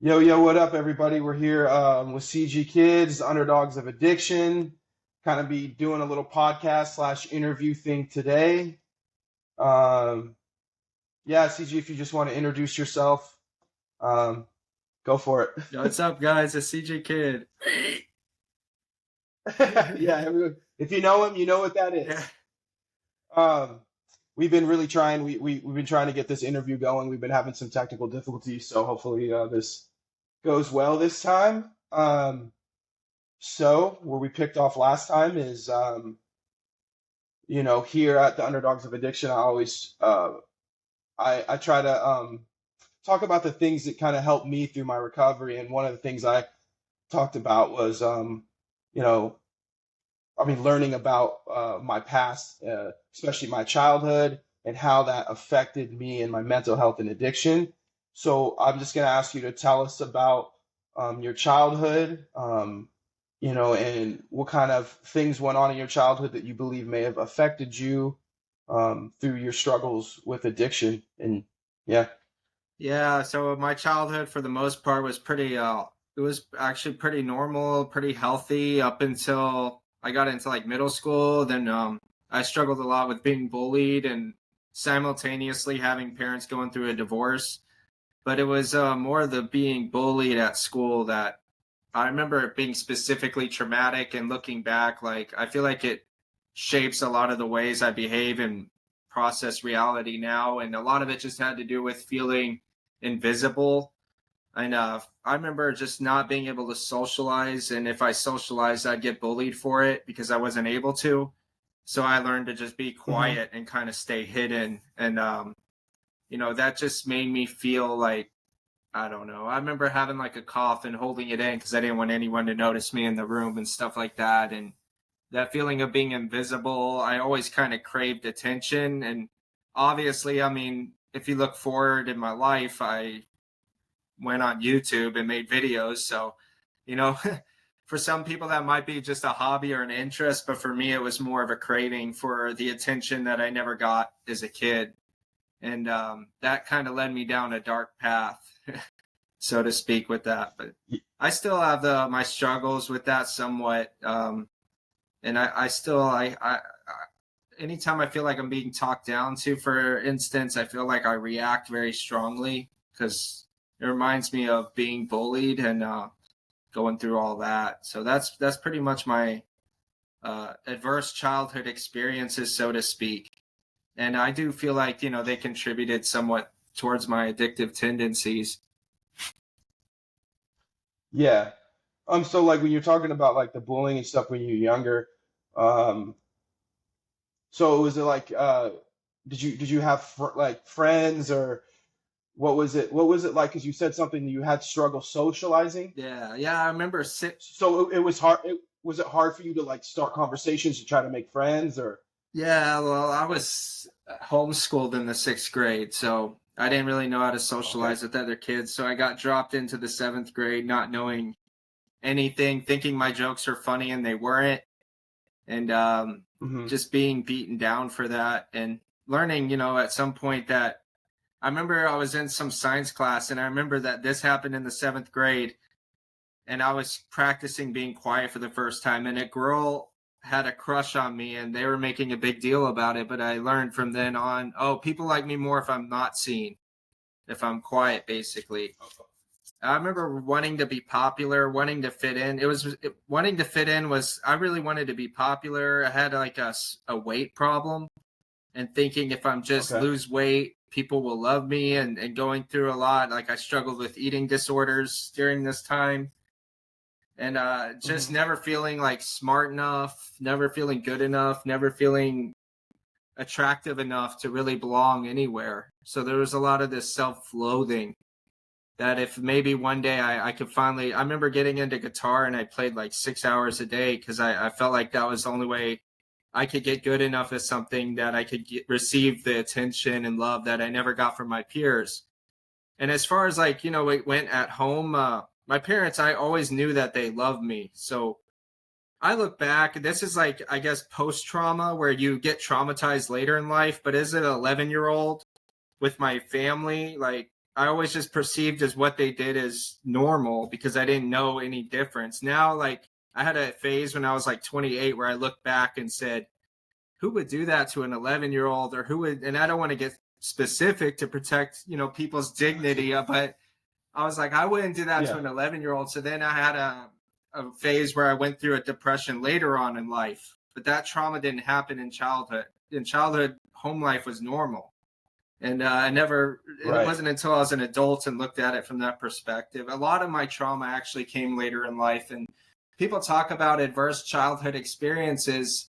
Yo, yo, what up, everybody? We're here with CG Kids, Underdogs of Addiction. Kind of be doing a little podcast slash interview thing today. Um, yeah, CG, if you just want to introduce yourself, um, go for it. Yo, what's up, guys? It's CJ Kid. Yeah, everyone, if you know him, you know what that Yeah. is. Um, we've been really trying. We've been trying to get this interview going. We've been having some technical difficulties, so hopefully this goes well this time. So where we picked off last time is, here at the Underdogs of Addiction, I try to talk about the things that kind of helped me through my recovery, and one of the things I talked about was, you know, learning about my past, especially my childhood, and how that affected me and my mental health and addiction. So I'm just going to ask you to tell us about your childhood, and what kind of things went on in your childhood that you believe may have affected you through your struggles with addiction. And yeah. Yeah, so my childhood for the most part was it was actually pretty normal, pretty healthy up until I got into like middle school. Then I struggled a lot with being bullied and simultaneously having parents going through a divorce. But it was more the being bullied at school that I remember it being specifically traumatic, and looking back, like I feel like it shapes a lot of the ways I behave and process reality now. And a lot of it just had to do with feeling invisible. And I remember just not being able to socialize. And if I socialized, I'd get bullied for it because I wasn't able to. So I learned to just be Hmm. quiet and kind of stay hidden. And, that just made me feel like, I don't know. I remember having like a cough and holding it in because I didn't want anyone to notice me in the room and stuff like that. And that feeling of being invisible, I always kind of craved attention. And obviously, if you look forward in my life, I went on YouTube and made videos. So, you know, for some people that might be just a hobby or an interest, but for me, it was more of a craving for the attention that I never got as a kid. And that kind of led me down a dark path, so to speak, with that. But I still have my struggles with that somewhat. And I still, anytime I feel like I'm being talked down to, for instance, I feel like I react very strongly because it reminds me of being bullied and going through all that. So that's pretty much my adverse childhood experiences, so to speak. And I do feel like they contributed somewhat towards my addictive tendencies. Yeah. So like when you're talking about like the bullying and stuff when you're younger, um, so was it like did you have like friends, or what was it like? Because you said something that you had struggle socializing. Yeah, I remember So it was hard. Was it hard for you to like start conversations to try to make friends, or? Yeah, well, I was homeschooled in the sixth grade, so I didn't really know how to Okay. socialize with other kids. So I got dropped into the seventh grade, not knowing anything, thinking my jokes are funny and they weren't, and Hmm. just being beaten down for that. And learning, at some point that I remember I was in some science class, and I remember that this happened in the seventh grade, and I was practicing being quiet for the first time, and a girl had a crush on me, and they were making a big deal about it. But I learned from then on, oh, people like me more if I'm not seen, if I'm quiet, basically. I remember wanting to be popular, wanting to fit in. Wanting to fit in was, I really wanted to be popular. I had like a weight problem, and thinking if I'm just Okay. lose weight, people will love me, and going through a lot. Like I struggled with eating disorders during this time, and just Hmm. never feeling like smart enough, never feeling good enough, never feeling attractive enough to really belong anywhere. So there was a lot of this self-loathing that if maybe one day I could finally, I remember getting into guitar and I played like 6 hours a day because I felt like that was the only way I could get good enough at something that I could receive the attention and love that I never got from my peers. And as far as like, it went at home, my parents, I always knew that they loved me. So I look back, this is like, I guess, post trauma where you get traumatized later in life. But as an 11-year-old with my family, like, I always just perceived as what they did as normal because I didn't know any difference. Now, like, I had a phase when I was like 28 where I looked back and said, who would do that to an 11-year-old, or who would, and I don't want to get specific to protect, people's dignity, but I was like, I wouldn't do that to Yeah, an 11-year-old. So then I had a phase where I went through a depression later on in life, but that trauma didn't happen in childhood. In childhood, home life was normal. And it right. wasn't until I was an adult and looked at it from that perspective. A lot of my trauma actually came later in life. And people talk about adverse childhood experiences.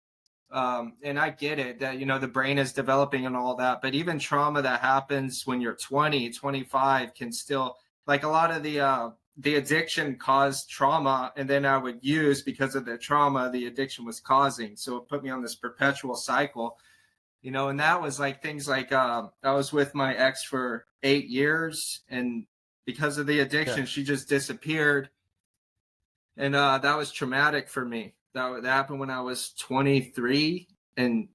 And I get it that, the brain is developing and all that. But even trauma that happens when you're 20, 25 can still, like, a lot of the addiction caused trauma. And then I would use, because of the trauma the addiction was causing. So it put me on this perpetual cycle. And that was like things like I was with my ex for 8 years, and because of the Yeah, addiction, she just disappeared, and that was traumatic for me. That happened when I was 23, and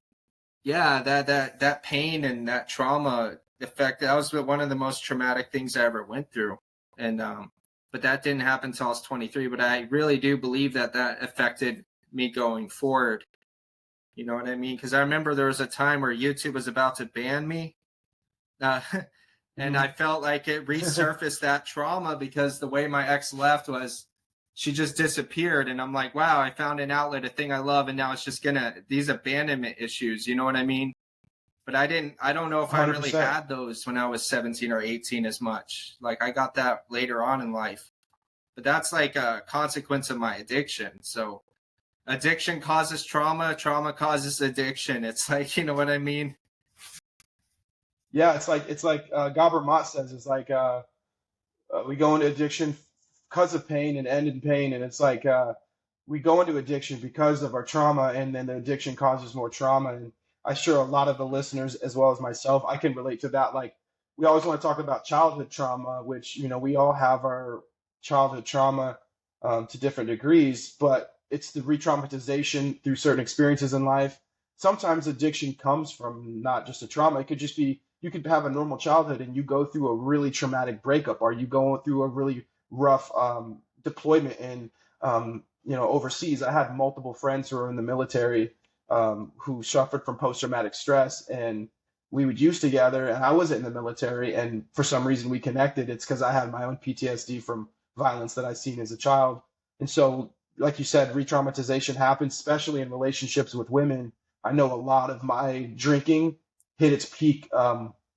yeah, that pain and that trauma affected. That was one of the most traumatic things I ever went through, and but that didn't happen until I was 23. But I really do believe that affected me going forward. You know what I mean? Because I remember there was a time where YouTube was about to ban me. Uh, and hmm I felt like it resurfaced that trauma because the way my ex left was she just disappeared. And I'm like, wow, I found an outlet, a thing I love. And now it's just these abandonment issues. You know what I mean? But I don't know if I really 100%. had those when I was 17 or 18 as much. Like, I got that later on in life. But that's like a consequence of my addiction. So addiction causes trauma, trauma causes addiction. It's like, you know what I mean? Yeah, it's like Gabor Maté says. It's like we go into addiction because of pain and end in pain, and it's like we go into addiction because of our trauma, and then the addiction causes more trauma. And I'm sure a lot of the listeners, as well as myself, I can relate to that. Like, we always want to talk about childhood trauma, which we all have our childhood trauma to different degrees, but it's the re-traumatization through certain experiences in life. Sometimes addiction comes from not just a trauma. It could just be you could have a normal childhood and you go through a really traumatic breakup, or you go through a really rough deployment in overseas. I had multiple friends who were in the military who suffered from post-traumatic stress, and we would use together, and I wasn't in the military, and for some reason we connected. It's because I had my own PTSD from violence that I seen as a child. And so, like you said, re-traumatization happens, especially in relationships with women. I know a lot of my drinking hit its peak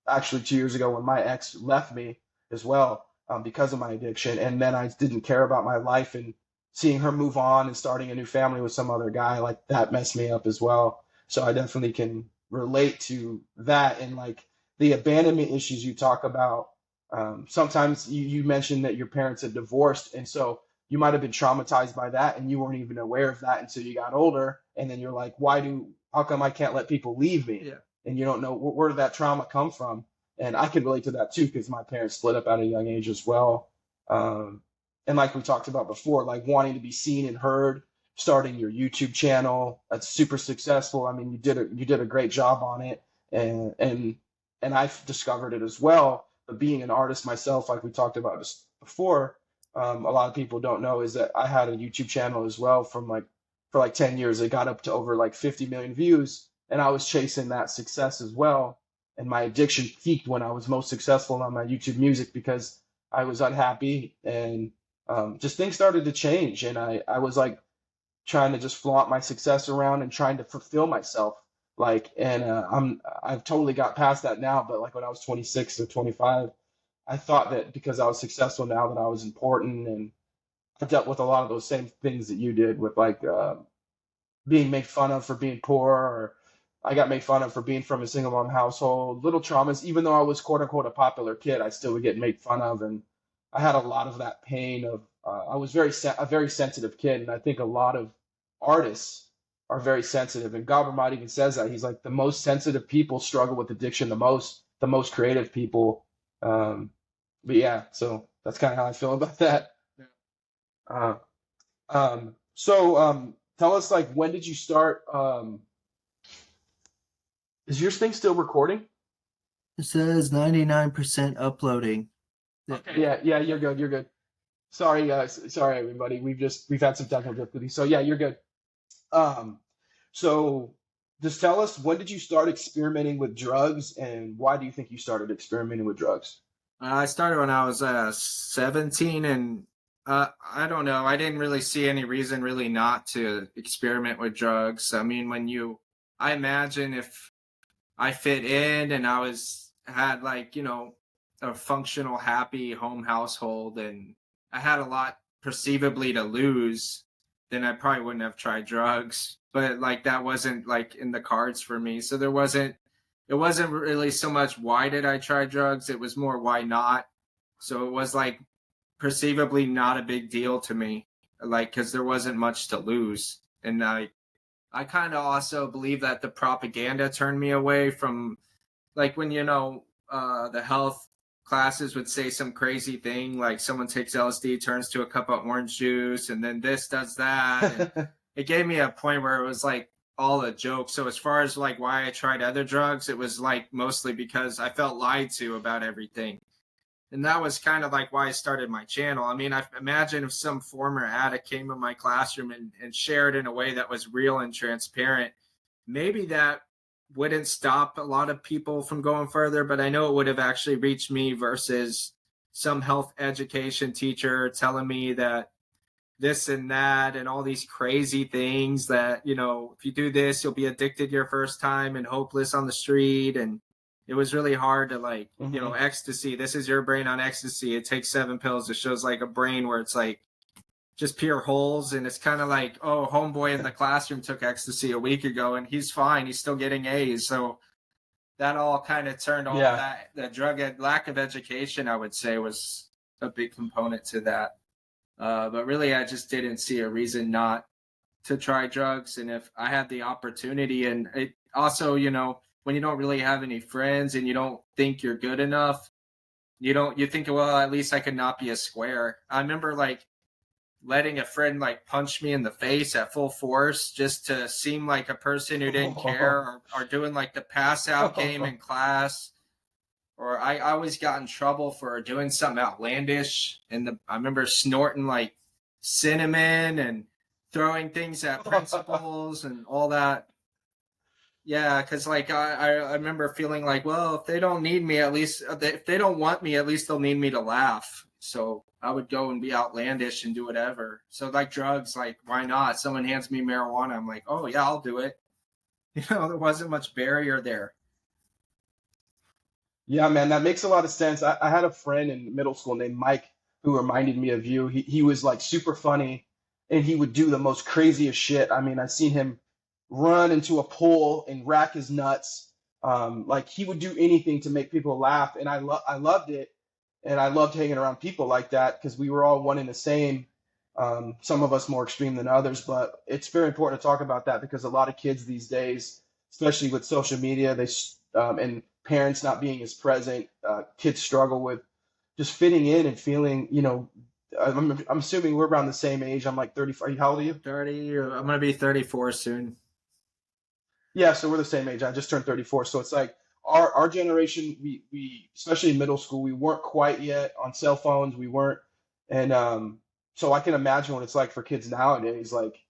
actually 2 years ago when my ex left me as well, because of my addiction. And then I didn't care about my life, and seeing her move on and starting a new family with some other guy, like, that messed me up as well. So I definitely can relate to that. And like the abandonment issues you talk about, sometimes you mentioned that your parents had divorced. And so you might have been traumatized by that and you weren't even aware of that until you got older. And then you're like, how come I can't let people leave me? Yeah. And you don't know where did that trauma come from. And I can relate to that too, because my parents split up at a young age as well. Um, and like we talked about before, like wanting to be seen and heard, starting your YouTube channel, that's super successful. I mean, you did a great job on it, and I've discovered it as well. But being an artist myself, like we talked about just before, a lot of people don't know is that I had a YouTube channel as well for like 10 years. It got up to over like 50 million views, and I was chasing that success as well. And my addiction peaked when I was most successful on my YouTube music, because I was unhappy, and just things started to change. And I was like trying to just flaunt my success around and trying to fulfill myself. Like, and I've totally got past that now. But like when I was 26 or 25, I thought that because I was successful now that I was important. And I dealt with a lot of those same things that you did with, like, being made fun of for being poor, or I got made fun of for being from a single mom household. Little traumas, even though I was quote unquote a popular kid, I still would get made fun of, and I had a lot of that pain of. I was a very sensitive kid, and I think a lot of artists are very sensitive. And Gabor even says that he's like the most sensitive people struggle with addiction the most creative people. Um, but yeah, so that's kind of how I feel about that. Yeah. Uh, Tell us, like, when did you start? Is your thing still recording? It says 99% uploading. Okay, yeah, yeah, you're good, you're good. Sorry, sorry everybody. We've had some technical difficulties. So yeah, you're good. Um, so just tell us, when did you start experimenting with drugs, and why do you think you started experimenting with drugs? I started when I was 17, and I don't know. I didn't really see any reason really not to experiment with drugs. I mean, I imagine if I fit in and I had like, a functional, happy home household and I had a lot perceivably to lose, then I probably wouldn't have tried drugs. But like that wasn't like in the cards for me. So it wasn't really so much why did I try drugs? It was more why not. So it was like perceivably not a big deal to me, like, because there wasn't much to lose. And I kind of also believe that the propaganda turned me away from, like, when the health classes would say some crazy thing like someone takes LSD, turns to a cup of orange juice, and then this does that, and it gave me a point where it was like all a joke. So as far as like why I tried other drugs, it was like mostly because I felt lied to about everything. And that was kind of like why I started my channel. I mean, I imagine if some former addict came in my classroom and shared in a way that was real and transparent, maybe that wouldn't stop a lot of people from going further, but I know it would have actually reached me versus some health education teacher telling me that this and that and all these crazy things that, if you do this, you'll be addicted your first time and hopeless on the street. And it was really hard to like, Hmm. ecstasy. This is your brain on ecstasy. It takes 7 pills. It shows like a brain where it's like just pure holes. And it's kind of like, oh, homeboy in the classroom took ecstasy a week ago and he's fine. He's still getting A's. So that all kind of turned all Yeah. that, the lack of education, I would say, was a big component to that. But really, I just didn't see a reason not to try drugs. And if I had the opportunity, and it also, when you don't really have any friends and you don't think you're good enough, you think, well, at least I could not be a square. I remember like letting a friend like punch me in the face at full force just to seem like a person who didn't care, or doing like the pass out game in class. Or I always got in trouble for doing something outlandish. And I remember snorting like cinnamon and throwing things at principals and all that. Yeah, because like I remember feeling like, well, if they don't need me, at least if they don't want me, at least they'll need me to laugh. So I would go and be outlandish and do whatever. So like drugs, like why not? Someone hands me marijuana, I'm like, oh yeah, I'll do it. There wasn't much barrier there. Yeah, man, that makes a lot of sense. I had a friend in middle school named Mike who reminded me of you. He was like super funny, and he would do the most craziest shit. I mean, I've seen him run into a pool and rack his nuts. Like he would do anything to make people laugh, and I loved it, and I loved hanging around people like that because we were all one and the same. Some of us more extreme than others, but it's very important to talk about that because a lot of kids these days, especially with social media, and parents not being as present, kids struggle with just fitting in and feeling, I'm assuming we're around the same age. I'm like 35. How old are you? 30, or I'm gonna be 34 soon. Yeah, so we're the same age. I just turned 34. So it's like our generation, we especially in middle school, we weren't quite yet on cell phones. We weren't, and so I can imagine what it's like for kids nowadays. Like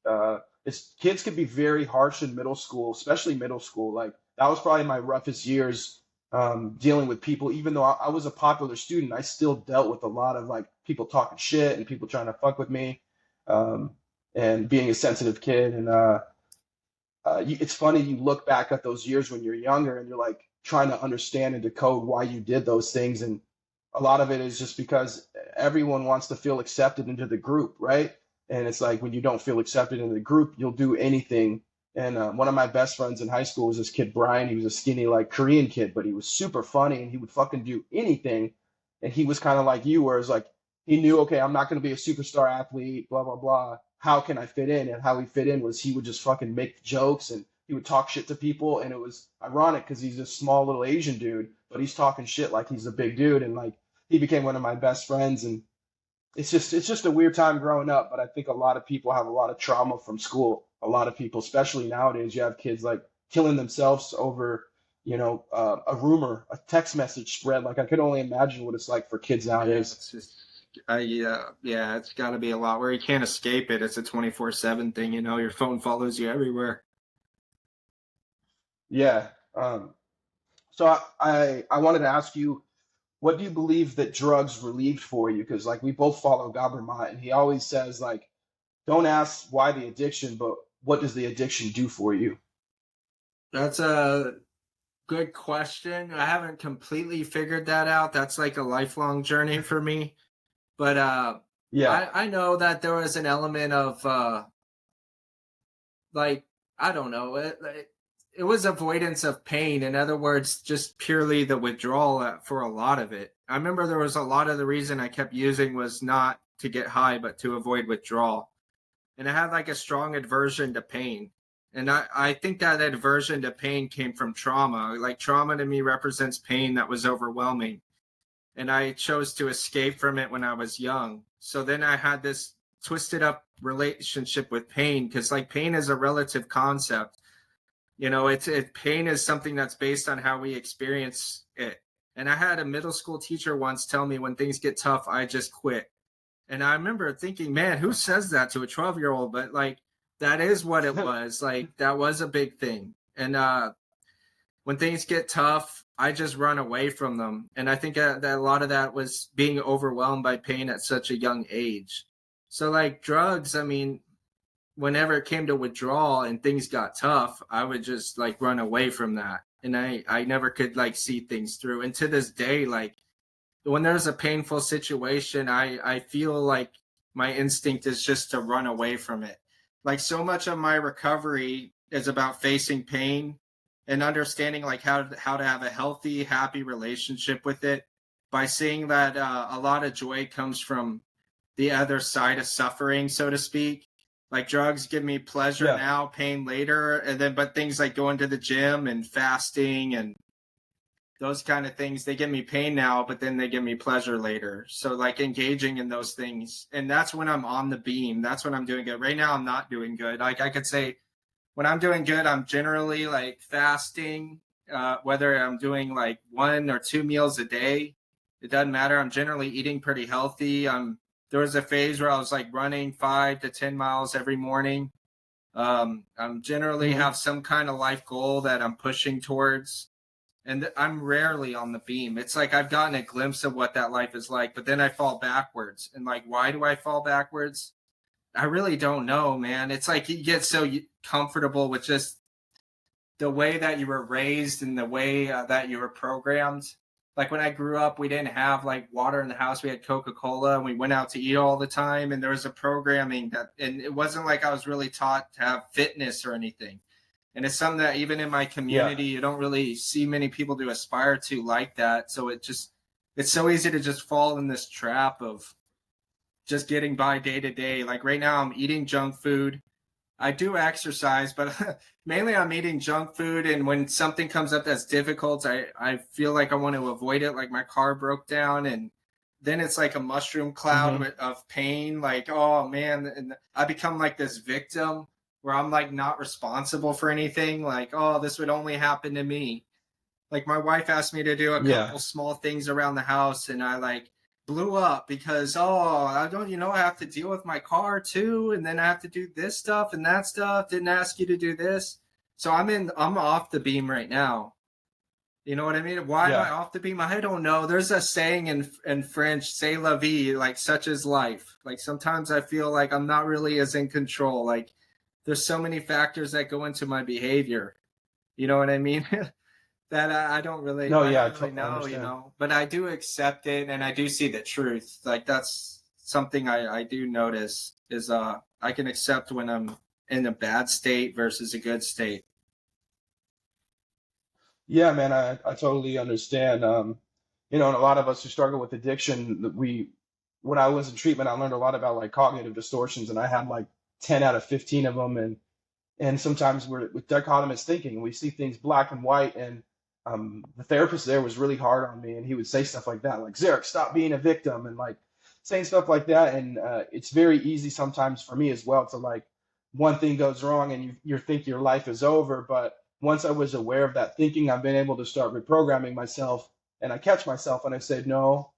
kids could be very harsh in middle school, especially middle school. Like that was probably my roughest years, dealing with people. Even though I was a popular student, I still dealt with a lot of like people talking shit and people trying to fuck with me, um, and being a sensitive kid. And it's funny, you look back at those years when you're younger and you're like trying to understand and decode why you did those things. And a lot of it is just because everyone wants to feel accepted into the group, right? And it's like when you don't feel accepted into the group, you'll do anything. And one of my best friends in high school was this kid, Brian. He was a skinny, like Korean kid, but he was super funny and he would fucking do anything. And he was kind of like you, where it's like he knew, okay, I'm not going to be a superstar athlete, blah, blah, blah. How can I fit in? And how he fit in was he would just fucking make jokes and he would talk shit to people. And it was ironic because he's a small little Asian dude, but he's talking shit like he's a big dude. And like he became one of my best friends. And it's just a weird time growing up. But I think a lot of people have a lot of trauma from school. A lot of people, especially nowadays, you have kids like killing themselves over, a rumor, a text message spread. Like I could only imagine what it's like for kids Yeah, nowadays. it's just, yeah, it's got to be a lot where you can't escape it. It's a 24/7 thing, your phone follows you everywhere. Yeah. So I wanted to ask you, what do you believe that drugs relieved for you? Because like we both follow Gabor and he always says like, don't ask why the addiction, but what does the addiction do for you? That's a good question. I haven't completely figured that out. That's like a lifelong journey for me. But Yeah. I know that there was an element of like, I don't know, it was avoidance of pain. In other words, just purely the withdrawal for a lot of it. I remember there was a lot of the reason I kept using was not to get high, but to avoid withdrawal. And I had like a strong aversion to pain. And I think that aversion to pain came from trauma. Like trauma to me represents pain that was overwhelming. And I chose to escape from it when I was young. So then I had this twisted up relationship with pain because like pain is a relative concept. Pain is something that's based on how we experience it. And I had a middle school teacher once tell me when things get tough, I just quit. And I remember thinking, man, who says that to a 12-year-old? But like, that is what it was. Like, that was a big thing. And when things get tough, I just run away from them. And I think that a lot of that was being overwhelmed by pain at such a young age. So, like, drugs, I mean, whenever it came to withdrawal and things got tough, I would just like run away from that. And I never could like see things through. And to this day, like, when there's a painful situation, I feel like my instinct is just to run away from it. Like so much of my recovery is about facing pain and understanding like how to have a healthy, happy relationship with it by seeing that a lot of joy comes from the other side of suffering, so to speak. Like drugs give me pleasure Yeah. now, pain later, and then but things like going to the gym and fasting and those kind of things, they give me pain now, but then they give me pleasure later. So like engaging in those things, and that's when I'm on the beam. That's when I'm doing good. Right now I'm not doing good. Like I could say when I'm doing good, I'm generally like fasting, whether I'm doing like 1 or 2 meals a day, it doesn't matter. I'm generally eating pretty healthy. There was a phase where I was like running 5 to 10 miles every morning. I'm generally Hmm. have some kind of life goal that I'm pushing towards, and I'm rarely on the beam. It's like I've gotten a glimpse of what that life is like, but then I fall backwards. And like, why do I fall backwards? I really don't know, man. It's like you get so comfortable with just the way that you were raised and the way that you were programmed. Like when I grew up, we didn't have like water in the house. We had Coca-Cola and we went out to eat all the time. And there was a programming and it wasn't like I was really taught to have fitness or anything. And it's something that even in my Yeah. community, you don't really see many people to aspire to like that. So it's so easy to just fall in this trap of just getting by day to day. Like right now, I'm eating junk food. I do exercise, but mainly I'm eating junk food. And when something comes up that's difficult, I feel like I want to avoid it. Like my car broke down, and then it's like a mushroom cloud Hmm. of pain. Like, oh man. And I become like this victim where I'm like not responsible for anything. Like, oh, this would only happen to me. Like my wife asked me to do a Yeah. couple small things around the house, and I like blew up because I don't I have to deal with my car too, and then I have to do this stuff and that stuff. Didn't ask you to do this. So I'm off the beam right now. You know what I mean? Why am I Yeah. off the beam? I don't know. There's a saying in French, "C'est la vie," like such is life. Like sometimes I feel like I'm not really as in control. Like there's so many factors that go into my behavior. You know what I mean? That No, I yeah, don't really I know, understand. but I do accept it and I do see the truth. Like that's something I do notice is I can accept when I'm in a bad state versus a good state. Yeah, man, I totally understand. And a lot of us who struggle with addiction, when I was in treatment, I learned a lot about like cognitive distortions, and I had like 10 out of 15 of them. And sometimes we're with dichotomous thinking, we see things black and white. And the therapist there was really hard on me, and he would say stuff like that, like Zarek, stop being a victim, and like saying stuff like that. And it's very easy sometimes for me as well to like one thing goes wrong and you think your life is over, but once I was aware of that thinking, I've been able to start reprogramming myself, and I catch myself and I say, no,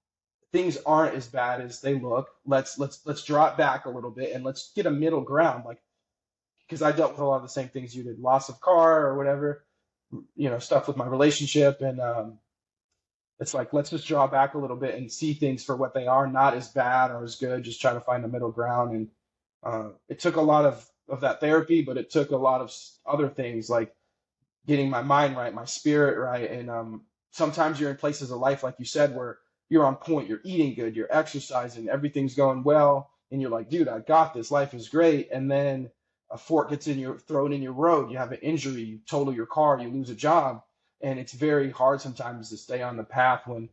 things aren't as bad as they look. Let's draw it back a little bit and let's get a middle ground. Like, because I dealt with a lot of the same things you did, loss of car or whatever, stuff with my relationship, and it's like let's just draw back a little bit and see things for what they are, not as bad or as good. Just try to find a middle ground, and it took a lot of that therapy, but it took a lot of other things like getting my mind right, my spirit right. And sometimes you're in places of life, like you said, where you're on point, you're eating good, you're exercising, everything's going well, and you're like, dude, I got this, life is great. And then a fork gets in your thrown in your road, you have an injury, you total your car, you lose a job, and it's very hard sometimes to stay on the path when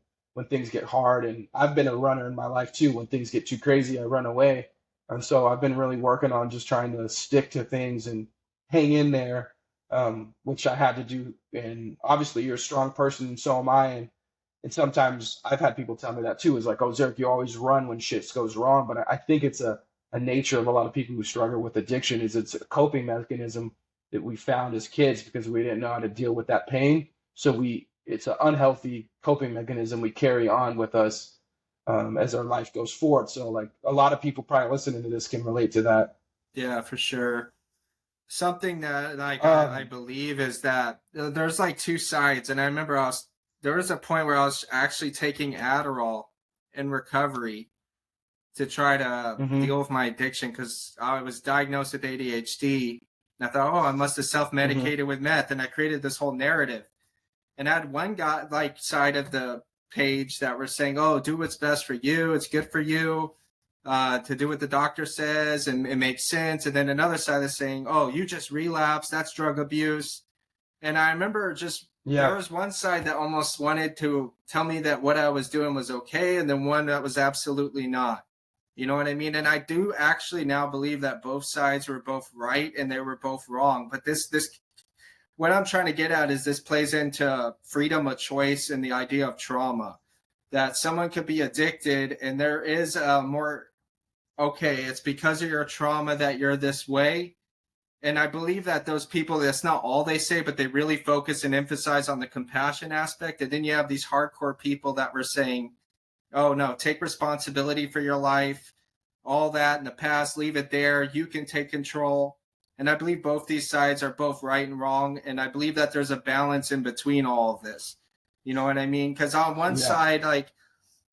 things get hard. And I've been a runner in my life too. When things get too crazy, I run away. And so I've been really working on just trying to stick to things and hang in there, which I had to do. And obviously, you're a strong person, and so am I. And sometimes I've had people tell me that too. Is like, oh, Zerk, you always run when shit goes wrong. But I think it's a nature of a lot of people who struggle with addiction. Is it's a coping mechanism that we found as kids because we didn't know how to deal with that pain. So it's an unhealthy coping mechanism we carry on with us as our life goes forward. So like a lot of people probably listening to this can relate to that. Yeah, for sure. Something that like I Um, believe is that there's like two sides, and I remember there was a point where I was actually taking Adderall in recovery to try to mhm, deal with my addiction because I was diagnosed with ADHD. And I thought, oh, I must have mhm, self-medicated with meth, and I created this whole narrative. And I had one guy like side of the page that were saying, "Oh, do what's best for you. It's good for you to do what the doctor says, and it makes sense." And then another side is saying, "Oh, you just relapsed. That's drug abuse." And I remember just there yeah, was one side that almost wanted to tell me that what I was doing was okay, and then one that was absolutely not. You know what I mean? And I do actually now believe that both sides were both right and they were both wrong. But this what I'm trying to get at is this plays into freedom of choice and the idea of trauma. That someone could be addicted and there is a more okay, it's because of your trauma that you're this way. And I believe that those people, that's not all they say, but they really focus and emphasize on the compassion aspect. And then you have these hardcore people that were saying, oh no, take responsibility for your life, all that in the past, leave it there. You can take control. And I believe both these sides are both right and wrong. And I believe that there's a balance in between all of this. You know what I mean? Because on one yeah, side, like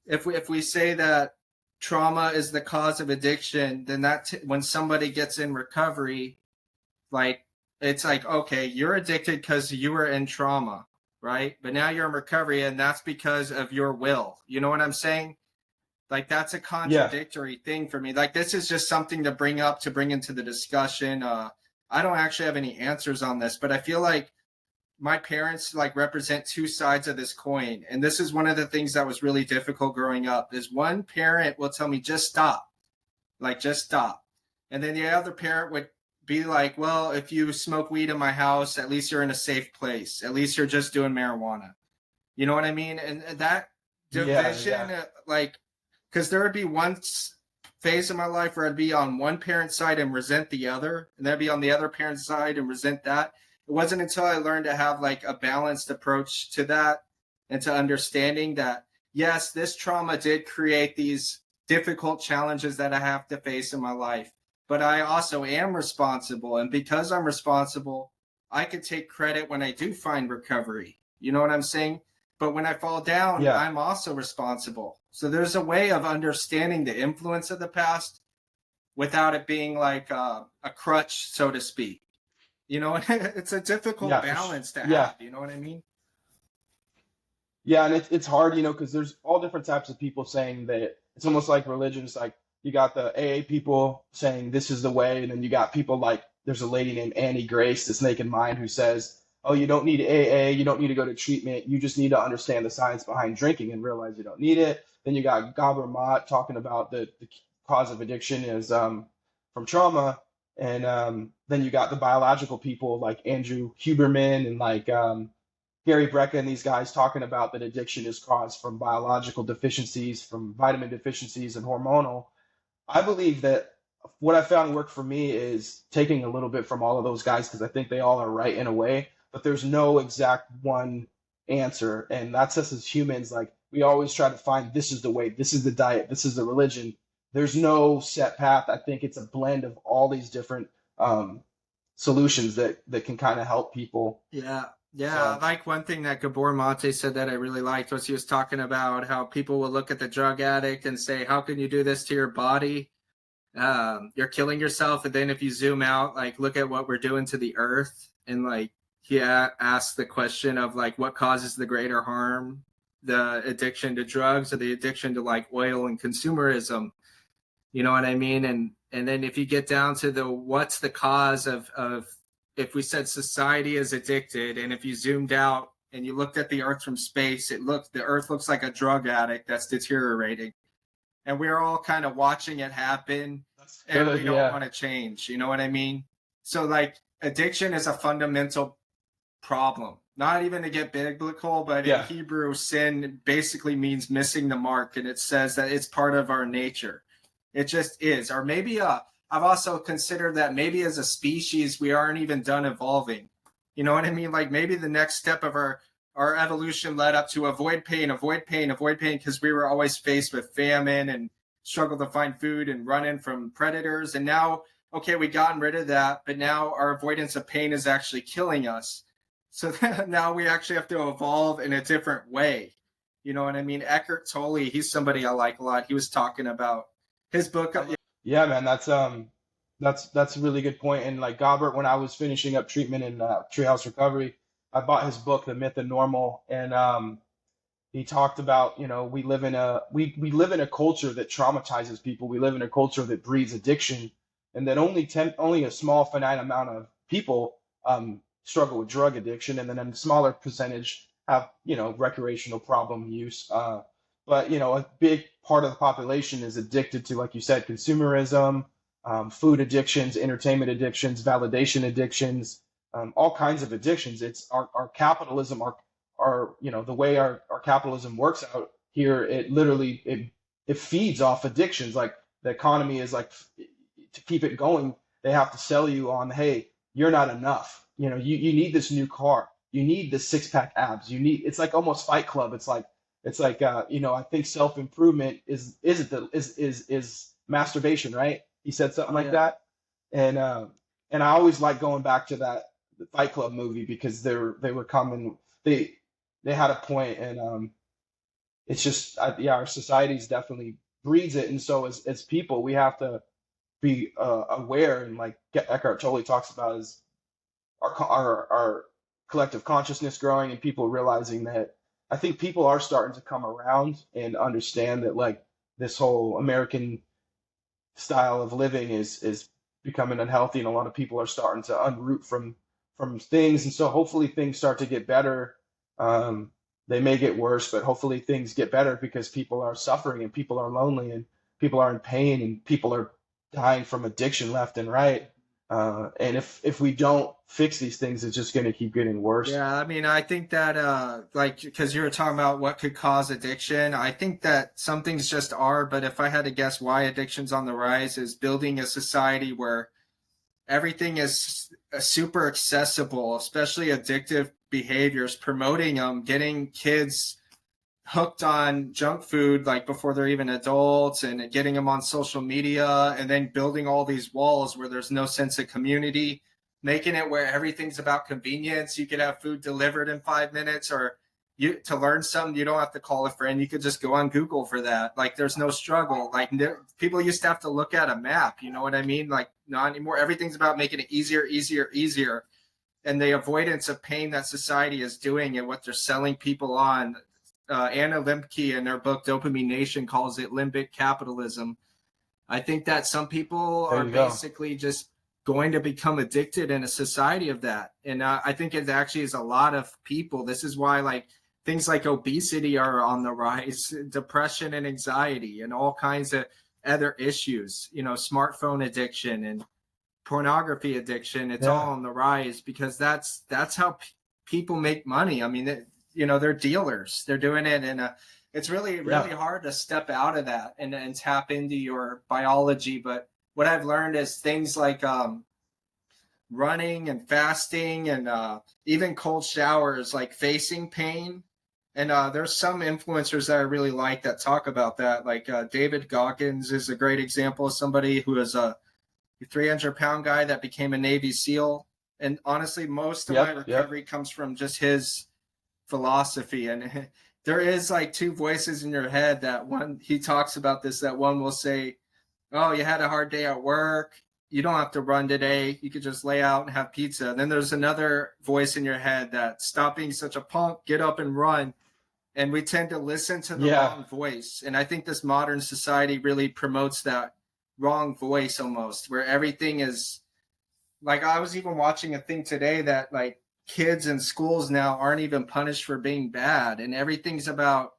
if we say that trauma is the cause of addiction, then when somebody gets in recovery, like it's like okay, you're addicted because you were in trauma, right? But now you're in recovery, and that's because of your will. You know what I'm saying? Like that's a yeah, contradictory thing for me. Like this is just something to bring up to bring into the discussion. I don't actually have any answers on this, but I feel like my parents like represent two sides of this coin, and this is one of the things that was really difficult growing up. Is one parent will tell me just stop, like just stop, and then the other parent would be like, well, if you smoke weed in my house, at least you're in a safe place. At least you're just doing marijuana. You know what I mean? And that yeah, division, yeah, like, because there would be one phase of my life where I'd be on one parent's side and resent the other, and then I'd be on the other parent's side and resent that. It wasn't until I learned to have like a balanced approach to that and to understanding that, yes, this trauma did create these difficult challenges that I have to face in my life, but I also am responsible. And because I'm responsible, I could take credit when I do find recovery. You know what I'm saying? But when I fall down, yeah, I'm also responsible. So there's a way of understanding the influence of the past without it being like a crutch, so to speak. You know, it's a difficult yeah, balance to yeah. have. You know what I mean? Yeah, and it's hard, because there's all different types of people saying that it's almost like religion. It's like you got the AA people saying this is the way, and then you got people like there's a lady named Annie Grace, this naked mind, who says, oh, you don't need AA, you don't need to go to treatment, you just need to understand the science behind drinking and realize you don't need it. Then you got Gabor Maté talking about the cause of addiction is from trauma, and then you got the biological people like Andrew Huberman and like Gary Brecka and these guys talking about that addiction is caused from biological deficiencies, from vitamin deficiencies and hormonal. I believe that what I found worked for me is taking a little bit from all of those guys because I think they all are right in a way. but there's no exact one answer. And that's us as humans. Like we always try to find this is the way, this is the diet, this is the religion. There's no set path. I think it's a blend of all these different solutions that can kind of help people. Yeah. Yeah, So like one thing that Gabor Mate said that I really liked was he was talking about how people will look at the drug addict and say, "How can you do this to your body? You're killing yourself." And then if you zoom out, like look at what we're doing to the earth, and like he asked the question of like what causes the greater harm, the addiction to drugs or the addiction to like oil and consumerism. You know what I mean? And then if you get down to the what's the cause of if we said society is addicted, and if you zoomed out and you looked at the earth from space, the earth looks like a drug addict that's deteriorating, and we're all kind of watching it happen, that's and we good. don't Yeah. want to change. You know what I mean? So like addiction is a fundamental problem. Not even to get biblical, but in Yeah. Hebrew, sin basically means missing the mark, and it says that it's part of our nature. It just is. Or maybe I've also considered that maybe as a species we aren't even done evolving. You know what I mean? Like maybe the next step of our evolution led up to avoid pain, because we were always faced with famine and struggle to find food and running from predators. And now, okay, we gotten rid of that, but now our avoidance of pain is actually killing us. So now we actually have to evolve in a different way. You know what I mean? Eckhart Tolle, he's somebody I like a lot. He was talking about his book. Yeah, man, that's a really good point. And like Gobert, when I was finishing up treatment in Treehouse Recovery, I bought his book, The Myth of Normal, and he talked about, we live in a culture that traumatizes people. We live in a culture that breeds addiction, and that only a small finite amount of people struggle with drug addiction, and then a smaller percentage have, recreational problem use. But a big part of the population is addicted to, like you said, consumerism, food addictions, entertainment addictions, validation addictions, all kinds of addictions. It's our capitalism, the way our capitalism works out here. It literally it feeds off addictions. Like the economy is like to keep it going, they have to sell you on, hey, you're not enough. You need this new car. You need the six pack abs. It's like almost Fight Club. It's like I think self improvement is masturbation, right? He said something Oh like yeah, that, and I always like going back to that the Fight Club movie because they were coming they had a point, and it's just yeah, our society's definitely breeds it, and so as people we have to be aware, and like Eckhart Tolle talks about is our collective consciousness growing and people realizing that I think people are starting to come around and understand that like this whole American style of living is becoming unhealthy, and a lot of people are starting to unroot from things, and so hopefully things start to get better. They may get worse, but hopefully things get better because people are suffering and people are lonely and people are in pain and people are dying from addiction left and right. And if we don't fix these things, it's just going to keep getting worse. yeah. I mean, I think that like because you were talking about what could cause addiction, I think that some things just are. But if I had to guess why addiction's on the rise, is building a society where everything is super accessible, especially addictive behaviors, promoting them, getting kids hooked on junk food like before they're even adults, and getting them on social media, and then building all these walls where there's no sense of community, making it where everything's about convenience. You could have food delivered in 5 minutes, or you to learn something you don't have to call a friend, you could just go on Google for that. Like there's no struggle. Like people used to have to look at a map, you know what I mean? Like not anymore. Everything's about making it easier, and the avoidance of pain that society is doing and what they're selling people on. Anna Lemke in their book Dopamine Nation calls it limbic capitalism. I think that some people There are you go. basically just going to become addicted in a society of that. And I think it actually is a lot of people. This is why like things like obesity are on the rise, depression and anxiety and all kinds of other issues, smartphone addiction and pornography addiction. It's all Yeah. on the rise because that's how people make money. I mean, they're dealers. They're doing it, and it's really Yeah. really hard to step out of that and tap into your biology. But what I've learned is things like running and fasting and even cold showers, like facing pain. And there's some influencers that I really like that talk about that. Like David Goggins is a great example of somebody who is a 300-pound guy that became a Navy SEAL. And honestly, most of my Yep, yep, recovery comes from just his philosophy. And there is like two voices in your head. That one, he talks about this, that one will say, oh, you had a hard day at work, you don't have to run today, you could just lay out and have pizza. And then there's another voice in your head that, stop being such a punk, get up and run. And we tend to listen to the yeah, wrong voice. And I think this modern society really promotes that wrong voice almost, where everything is like, I was even watching a thing today that like kids in schools now aren't even punished for being bad, and everything's about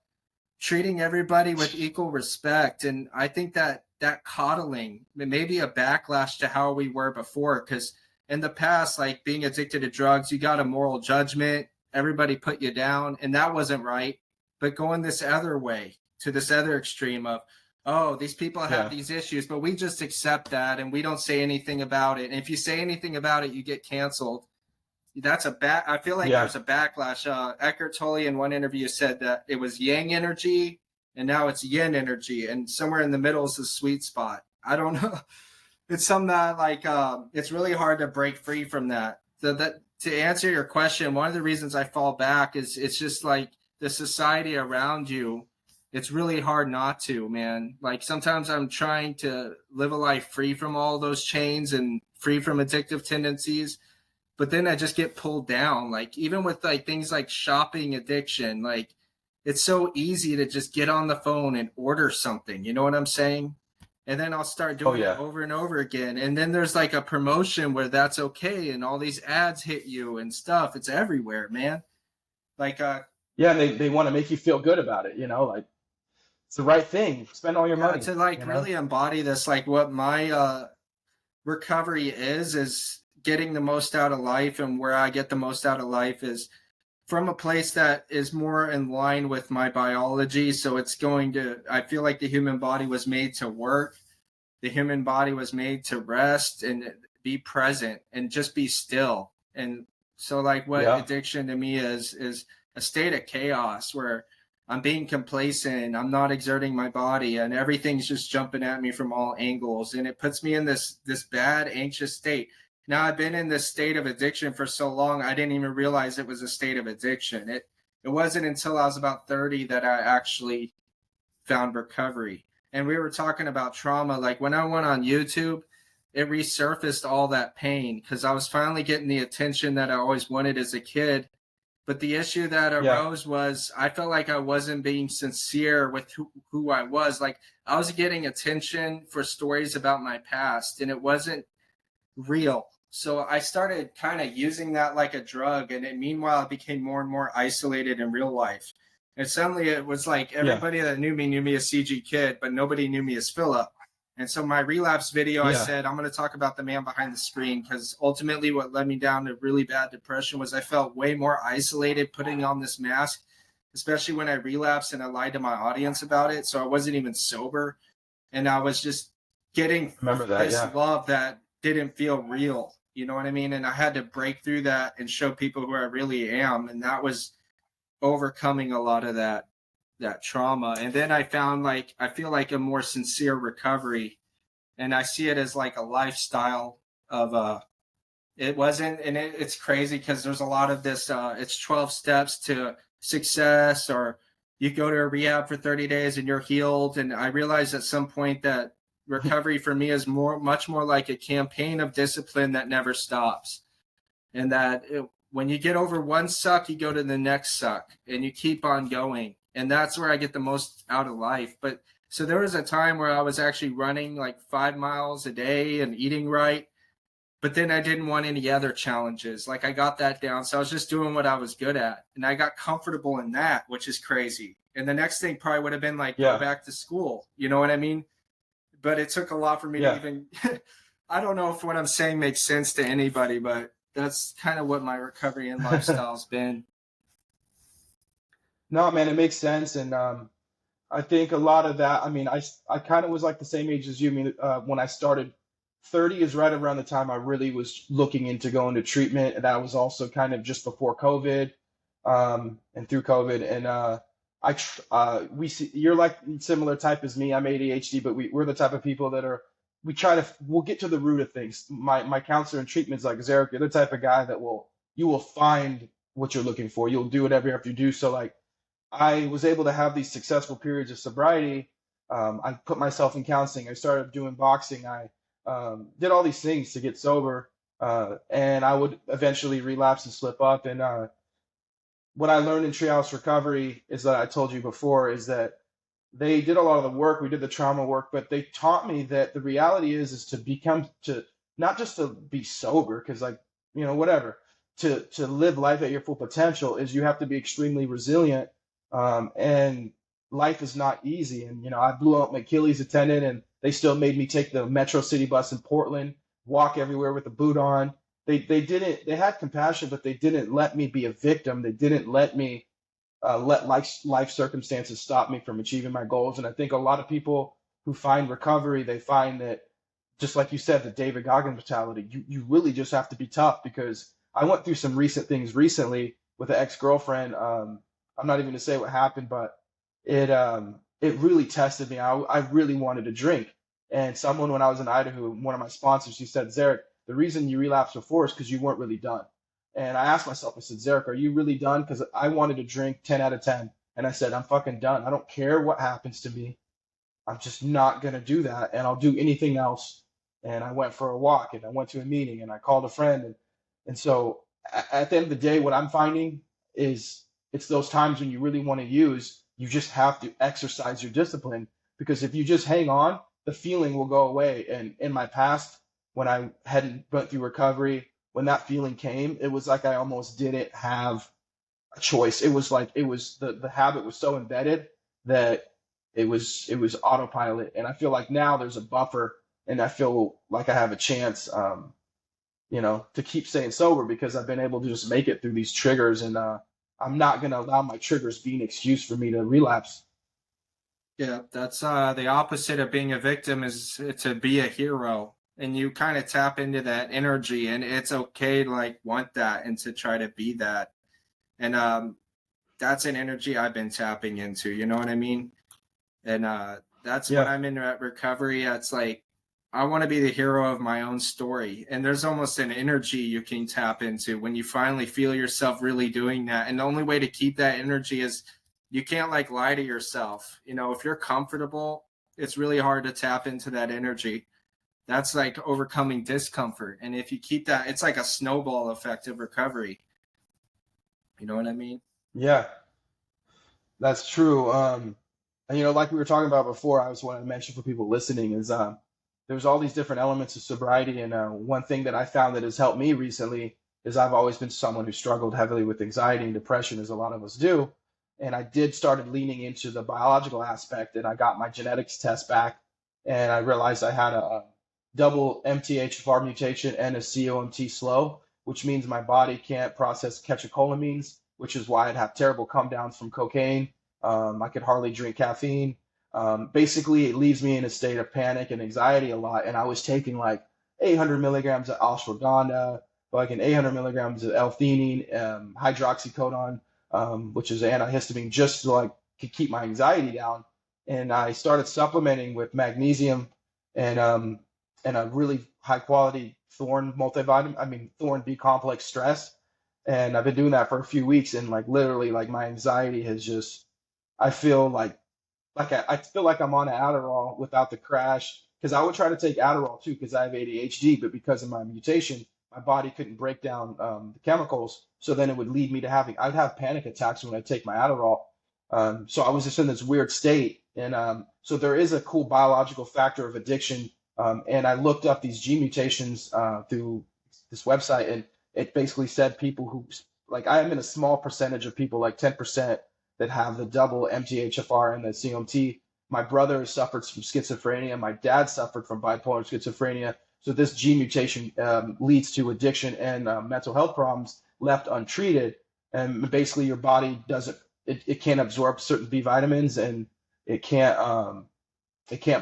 treating everybody with equal respect. And I think that that coddling may be a backlash to how we were before, because in the past, like being addicted to drugs, you got a moral judgment, everybody put you down, and that wasn't right. But going this other way, to this other extreme of, oh, these people have yeah, these issues, but we just accept that and we don't say anything about it. And if you say anything about it, you get canceled. That's a back. I feel like yeah. there's a backlash. Eckhart Tolle in one interview said that it was yang energy and now it's yin energy, and somewhere in the middle is the sweet spot. I don't know. It's something that like it's really hard to break free from that. That to answer your question, one of the reasons I fall back is it's just like the society around you. It's really hard not to, man. Like sometimes I'm trying to live a life free from all those chains and free from addictive tendencies, but then I just get pulled down. Like even with like things like shopping addiction, like it's so easy to just get on the phone and order something. You know what I'm saying? And then I'll start Oh doing it yeah, over and over again. And then there's like a promotion where that's okay, and all these ads hit you and stuff. It's everywhere, man. Like yeah. And they want to make you feel good about it, like it's the right thing. Spend all your yeah, money, to like really embody this, like what my recovery is getting the most out of life. And where I get the most out of life is from a place that is more in line with my biology. So it's going to, I feel like the human body was made to work. The human body was made to rest and be present and just be still. And so like what Yeah, addiction to me is a state of chaos where I'm being complacent, I'm not exerting my body, and everything's just jumping at me from all angles, and it puts me in this bad anxious state. Now I've been in this state of addiction for so long, I didn't even realize it was a state of addiction. It wasn't until I was about 30 that I actually found recovery. And we were talking about trauma. Like when I went on YouTube, it resurfaced all that pain because I was finally getting the attention that I always wanted as a kid. But the issue that yeah, arose was I felt like I wasn't being sincere with who I was. Like I was getting attention for stories about my past, and it wasn't real. So I started kind of using that like a drug. And it, meanwhile, it became more and more isolated in real life. And suddenly it was like yeah, everybody that knew me as CG Kid, but nobody knew me as Philip. And so my relapse video, I yeah, said, I'm going to talk about the man behind the screen, because ultimately what led me down to really bad depression was I felt way more isolated putting on this mask, especially when I relapsed and I lied to my audience about it. So I wasn't even sober. And I was just getting remember that. this Yeah, love that didn't feel real. You know what I mean? And I had to break through that and show people who I really am. And that was overcoming a lot of that trauma. And then I found like I feel like a more sincere recovery, and I see it as like a lifestyle of it wasn't, and it's crazy because there's a lot of this it's 12 steps to success, or you go to a rehab for 30 days and you're healed. And I realized at some point that recovery for me is much more like a campaign of discipline that never stops. And that when you get over one suck, you go to the next suck and you keep on going. And that's where I get the most out of life. But so there was a time where I was actually running like 5 miles a day and eating right, but then I didn't want any other challenges. Like I got that down. So I was just doing what I was good at. And I got comfortable in that, which is crazy. And the next thing probably would have been like, go yeah, back to school. You know what I mean? But it took a lot for me to yeah. even, I don't know if what I'm saying makes sense to anybody, but that's kind of what my recovery and lifestyle's been. No, man, it makes sense, and I think a lot of that. I mean, I kind of was like the same age as you. I mean, when I started 30 is right around the time I really was looking into going to treatment. And that was also kind of just before COVID, and through COVID. And we see you're like similar type as me. I'm ADHD, but we're the type of people that are we'll get to the root of things. My counselor in treatment is like, Zarek, you're the type of guy that you will find what you're looking for. You'll do whatever you have to do. So like I was able to have these successful periods of sobriety. I put myself in counseling. I started doing boxing. I did all these things to get sober, and I would eventually relapse and slip up. And what I learned in Treehouse Recovery is that I told you before is that they did a lot of the work. We did the trauma work, but they taught me that the reality is to become to not just to be sober, because like whatever, to live life at your full potential is you have to be extremely resilient, and life is not easy. And I blew up my Achilles tendon, and they still made me take the Metro City bus in Portland, walk everywhere with a boot on. They had compassion, but they didn't let me be a victim. They didn't let me let life circumstances stop me from achieving my goals. And I think a lot of people who find recovery, they find that, just like you said, the David Goggins mentality, you really just have to be tough. Because I went through some recent things recently with an ex-girlfriend. I'm not even going to say what happened, but it really tested me. I really wanted to drink. And someone, when I was in Idaho, one of my sponsors, he said, Zarek, the reason you relapsed before is because you weren't really done. And I asked myself, I said, Zarek, are you really done? Because I wanted to drink 10 out of 10. And I said, I'm fucking done. I don't care what happens to me. I'm just not going to do that. And I'll do anything else. And I went for a walk, and I went to a meeting, and I called a friend. And so at the end of the day, what I'm finding is it's those times when you really want to use, you just have to exercise your discipline. Because if you just hang on, the feeling will go away. And in my past, when I hadn't went through recovery, when that feeling came, it was like I almost didn't have a choice. It was like the habit was so embedded that it was autopilot. And I feel like now there's a buffer, and I feel like I have a chance, to keep staying sober, because I've been able to just make it through these triggers. And I'm not going to allow my triggers be an excuse for me to relapse. Yeah, that's the opposite of being a victim, is to be a hero. And you kind of tap into that energy, and it's okay to like want that and to try to be that. And that's an energy I've been tapping into, you know what I mean? And that's when Yeah. I'm in recovery. It's like I want to be the hero of my own story. And there's almost an energy you can tap into when you finally feel yourself really doing that. And the only way to keep that energy is you can't like lie to yourself. If you're comfortable, it's really hard to tap into that energy. That's like overcoming discomfort. And if you keep that, it's like a snowball effect of recovery. You know what I mean? Yeah, that's true. And like we were talking about before, I was wanting to mention for people listening is there's all these different elements of sobriety. And one thing that I found that has helped me recently is I've always been someone who struggled heavily with anxiety and depression, as a lot of us do. And I did started leaning into the biological aspect, and I got my genetics test back, and I realized I had a double MTHFR mutation and a COMT slow, which means my body can't process catecholamines, which is why I'd have terrible come downs from cocaine. I could hardly drink caffeine. Basically, it leaves me in a state of panic and anxiety a lot. And I was taking like 800 milligrams of ashwagandha, fucking 800 milligrams of L-theanine, hydroxycodone, which is an antihistamine, just to like to keep my anxiety down. And I started supplementing with magnesium and a really high quality Thorn multivitamin. I mean Thorn B complex stress. And I've been doing that for a few weeks, and like literally, like my anxiety has just. I feel I feel like I'm on an Adderall without the crash, because I would try to take Adderall too because I have ADHD, but because of my mutation, my body couldn't break down the chemicals. So then it would lead me to I'd have panic attacks when I take my Adderall. So I was just in this weird state. And so there is a cool biological factor of addiction. And I looked up these G mutations through this website, and it basically said people who, like, I am in a small percentage of people, like 10%, that have the double MTHFR and the COMT. My brother suffered from schizophrenia. My dad suffered from bipolar schizophrenia. So this gene mutation leads to addiction and mental health problems left untreated. And basically, your body it can't absorb certain B vitamins, and it can't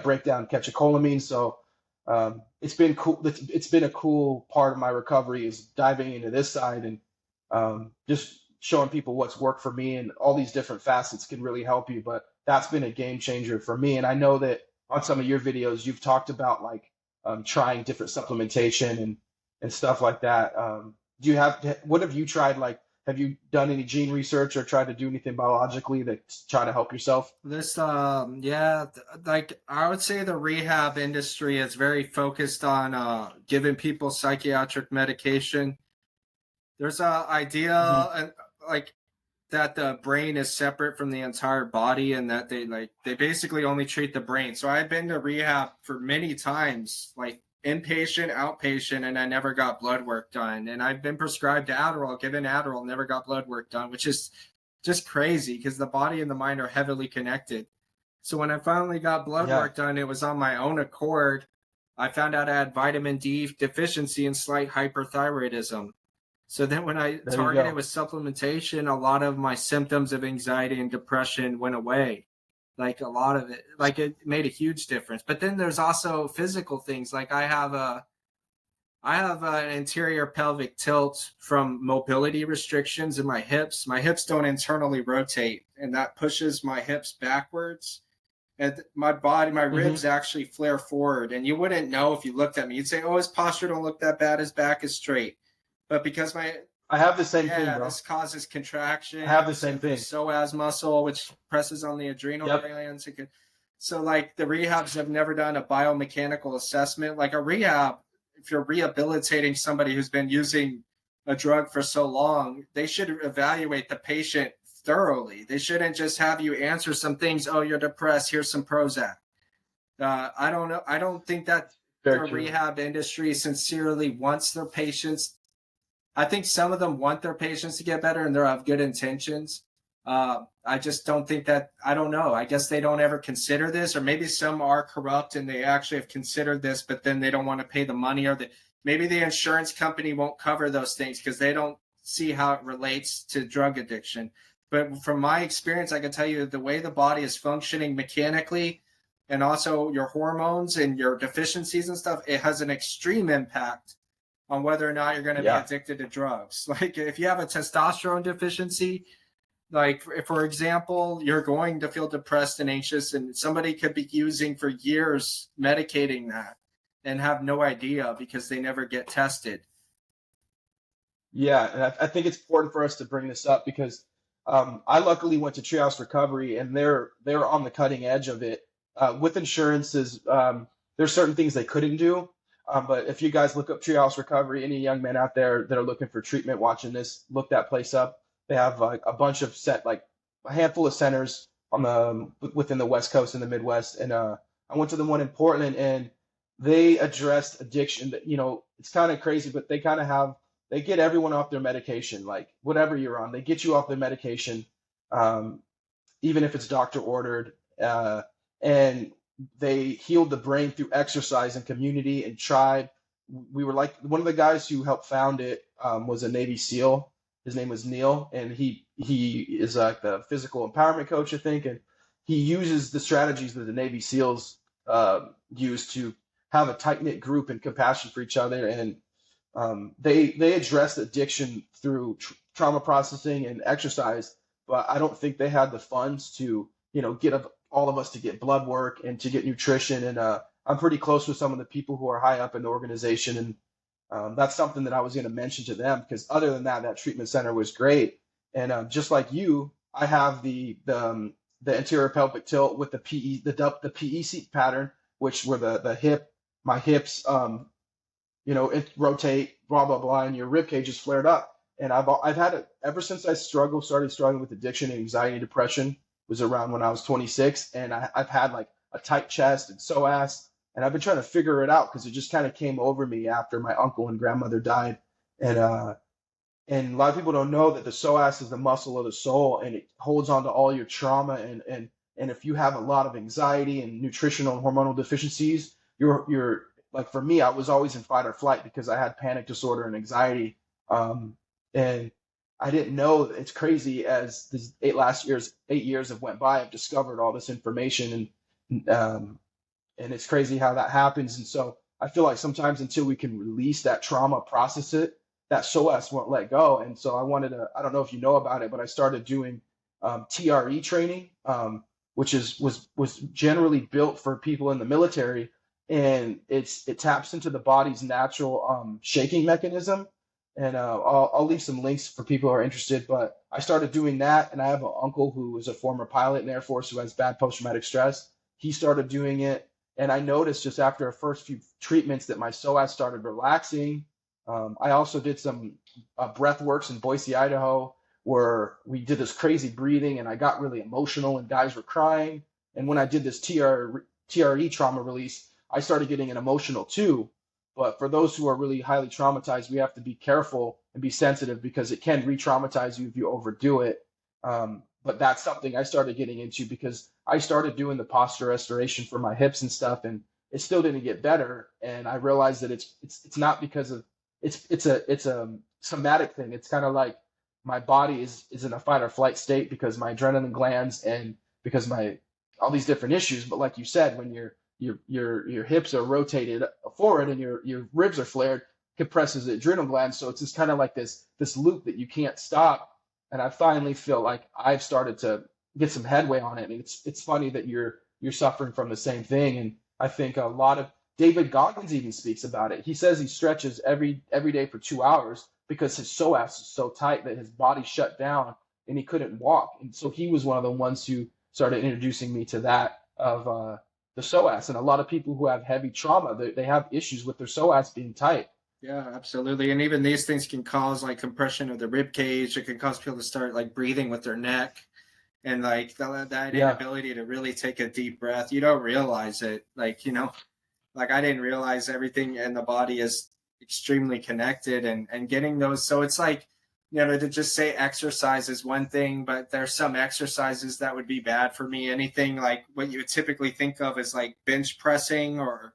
break down catecholamines. So it's been cool. It's been a cool part of my recovery is diving into this side and just showing people what's worked for me, and all these different facets can really help you. But that's been a game changer for me. And I know that on some of your videos, you've talked about like trying different supplementation and stuff like that. Do you have, what have you tried? Like, have you done any gene research or tried to do anything biologically to try to help yourself? This, yeah, like I would say the rehab industry is very focused on giving people psychiatric medication. There's a idea Hmm. and like that the brain is separate from the entire body and that they basically only treat the brain. So I've been to rehab for many times, like inpatient, outpatient, and I never got blood work done. And I've been prescribed Adderall, given Adderall, never got blood work done, which is just crazy because the body and the mind are heavily connected. So when I finally got blood Yeah, work done, it was on my own accord. I found out I had vitamin D deficiency and slight hyperthyroidism. So then when I there you targeted go. with supplementation, a lot of my symptoms of anxiety and depression went away. Like a lot of it, like it made a huge difference. But then there's also physical things. Like I have an anterior pelvic tilt from mobility restrictions in my hips. My hips don't internally rotate, and that pushes my hips backwards. And my body, my Hmm. ribs actually flare forward. And you wouldn't know if you looked at me. You'd say, "Oh, his posture don't look that bad. His back is straight." But because my I have the same thing, yeah, bro. this causes I have the contractions same of the thing. psoas muscle, which presses on the adrenal Yep. glands. So, like the rehabs have never done a biomechanical assessment. Like a rehab, if you're rehabilitating somebody who's been using a drug for so long, they should evaluate the patient thoroughly. They shouldn't just have you answer some things. Oh, you're depressed. Here's some Prozac. I don't know. I don't think that Very the true. rehab industry sincerely wants their patients. I think some of them want their patients to get better and they have good intentions. I just don't think that, I don't know. I guess they don't ever consider this, or maybe some are corrupt and they actually have considered this, but then they don't want to pay the money, or maybe the insurance company won't cover those things because they don't see how it relates to drug addiction. But from my experience, I can tell you the way the body is functioning mechanically and also your hormones and your deficiencies and stuff, it has an extreme impact on whether or not you're going to be Yeah. addicted to drugs. Like if you have a testosterone deficiency, like for example, you're going to feel depressed and anxious, and somebody could be using for years medicating that and have no idea because they never get tested. Yeah, and I think it's important for us to bring this up because I luckily went to Treehouse Recovery, and they're on the cutting edge of it. With insurances, there's certain things they couldn't do. But if you guys look up Treehouse Recovery, any young men out there that are looking for treatment, watching this, look that place up. They have like a bunch of like a handful of centers on the within the West Coast and the Midwest. And I went to the one in Portland, and they addressed addiction. It's kind of crazy, but they get everyone off their medication, like whatever you're on, they get you off their medication, um, even if it's doctor ordered. And they healed the brain through exercise and community and tribe. We were like one of the guys who helped found it was a Navy SEAL. His name was Neil, and he is like the physical empowerment coach, I think, and he uses the strategies that the Navy SEALs use to have a tight knit group and compassion for each other. And they addressed addiction through trauma processing and exercise, but I don't think they had the funds to get all of us to get blood work and to get nutrition. And I'm pretty close with some of the people who are high up in the organization, and that's something that I was going to mention to them because other than that, that treatment center was great. And just like you, I have the anterior pelvic tilt with the the PE pattern, which were the hip my hips it rotate, blah blah blah, and your rib cage is flared up. And I've had it ever since I started struggling with addiction and anxiety, depression was around when I was 26, and I've had like a tight chest and psoas, and I've been trying to figure it out because it just kind of came over me after my uncle and grandmother died, and and a lot of people don't know that the psoas is the muscle of the soul, and it holds on to all your trauma, and if you have a lot of anxiety and nutritional and hormonal deficiencies, you're like for me, I was always in fight or flight because I had panic disorder and anxiety. And I didn't know it's crazy as this 8 years have went by. I've discovered all this information, and it's crazy how that happens. And so I feel like sometimes until we can release that trauma, process it, that psoas won't let go. And so I wanted to, I don't know if you know about it, but I started doing TRE training, which was generally built for people in the military, and it taps into the body's natural shaking mechanism. And I'll leave some links for people who are interested. But I started doing that, and I have an uncle who was a former pilot in the Air Force who has bad post traumatic stress. He started doing it, and I noticed just after the first few treatments that my psoas started relaxing. I also did some breath works in Boise, Idaho, where we did this crazy breathing, and I got really emotional, and guys were crying. And when I did this TRE trauma release, I started getting an emotional too. But for those who are really highly traumatized, we have to be careful and be sensitive because it can re-traumatize you if you overdo it. But that's something I started getting into because I started doing the posture restoration for my hips and stuff, and it still didn't get better. And I realized that it's not because of it's a somatic thing. It's kind of like my body is in a fight or flight state because my adrenaline glands and because my all these different issues. But like you said, when your hips are rotated forward and your ribs are flared, compresses the adrenal glands. So it's just kind of like this loop that you can't stop. And I finally feel like I've started to get some headway on it. And it's funny that you're suffering from the same thing. And I think a lot of David Goggins even speaks about it. He says he stretches every day for 2 hours because his psoas is so tight that his body shut down and he couldn't walk. And so he was one of the ones who started introducing me to that of the psoas. And a lot of people who have heavy trauma, they have issues with their psoas being tight. Yeah, absolutely. And even these things can cause like compression of the rib cage. It can cause people to start like breathing with their neck and like that Yeah, inability to really take a deep breath. You don't realize it. Like, like I didn't realize everything in the body is extremely connected and getting those. So it's like, to just say exercise is one thing, but there's some exercises that would be bad for me. Anything like what you would typically think of as like bench pressing or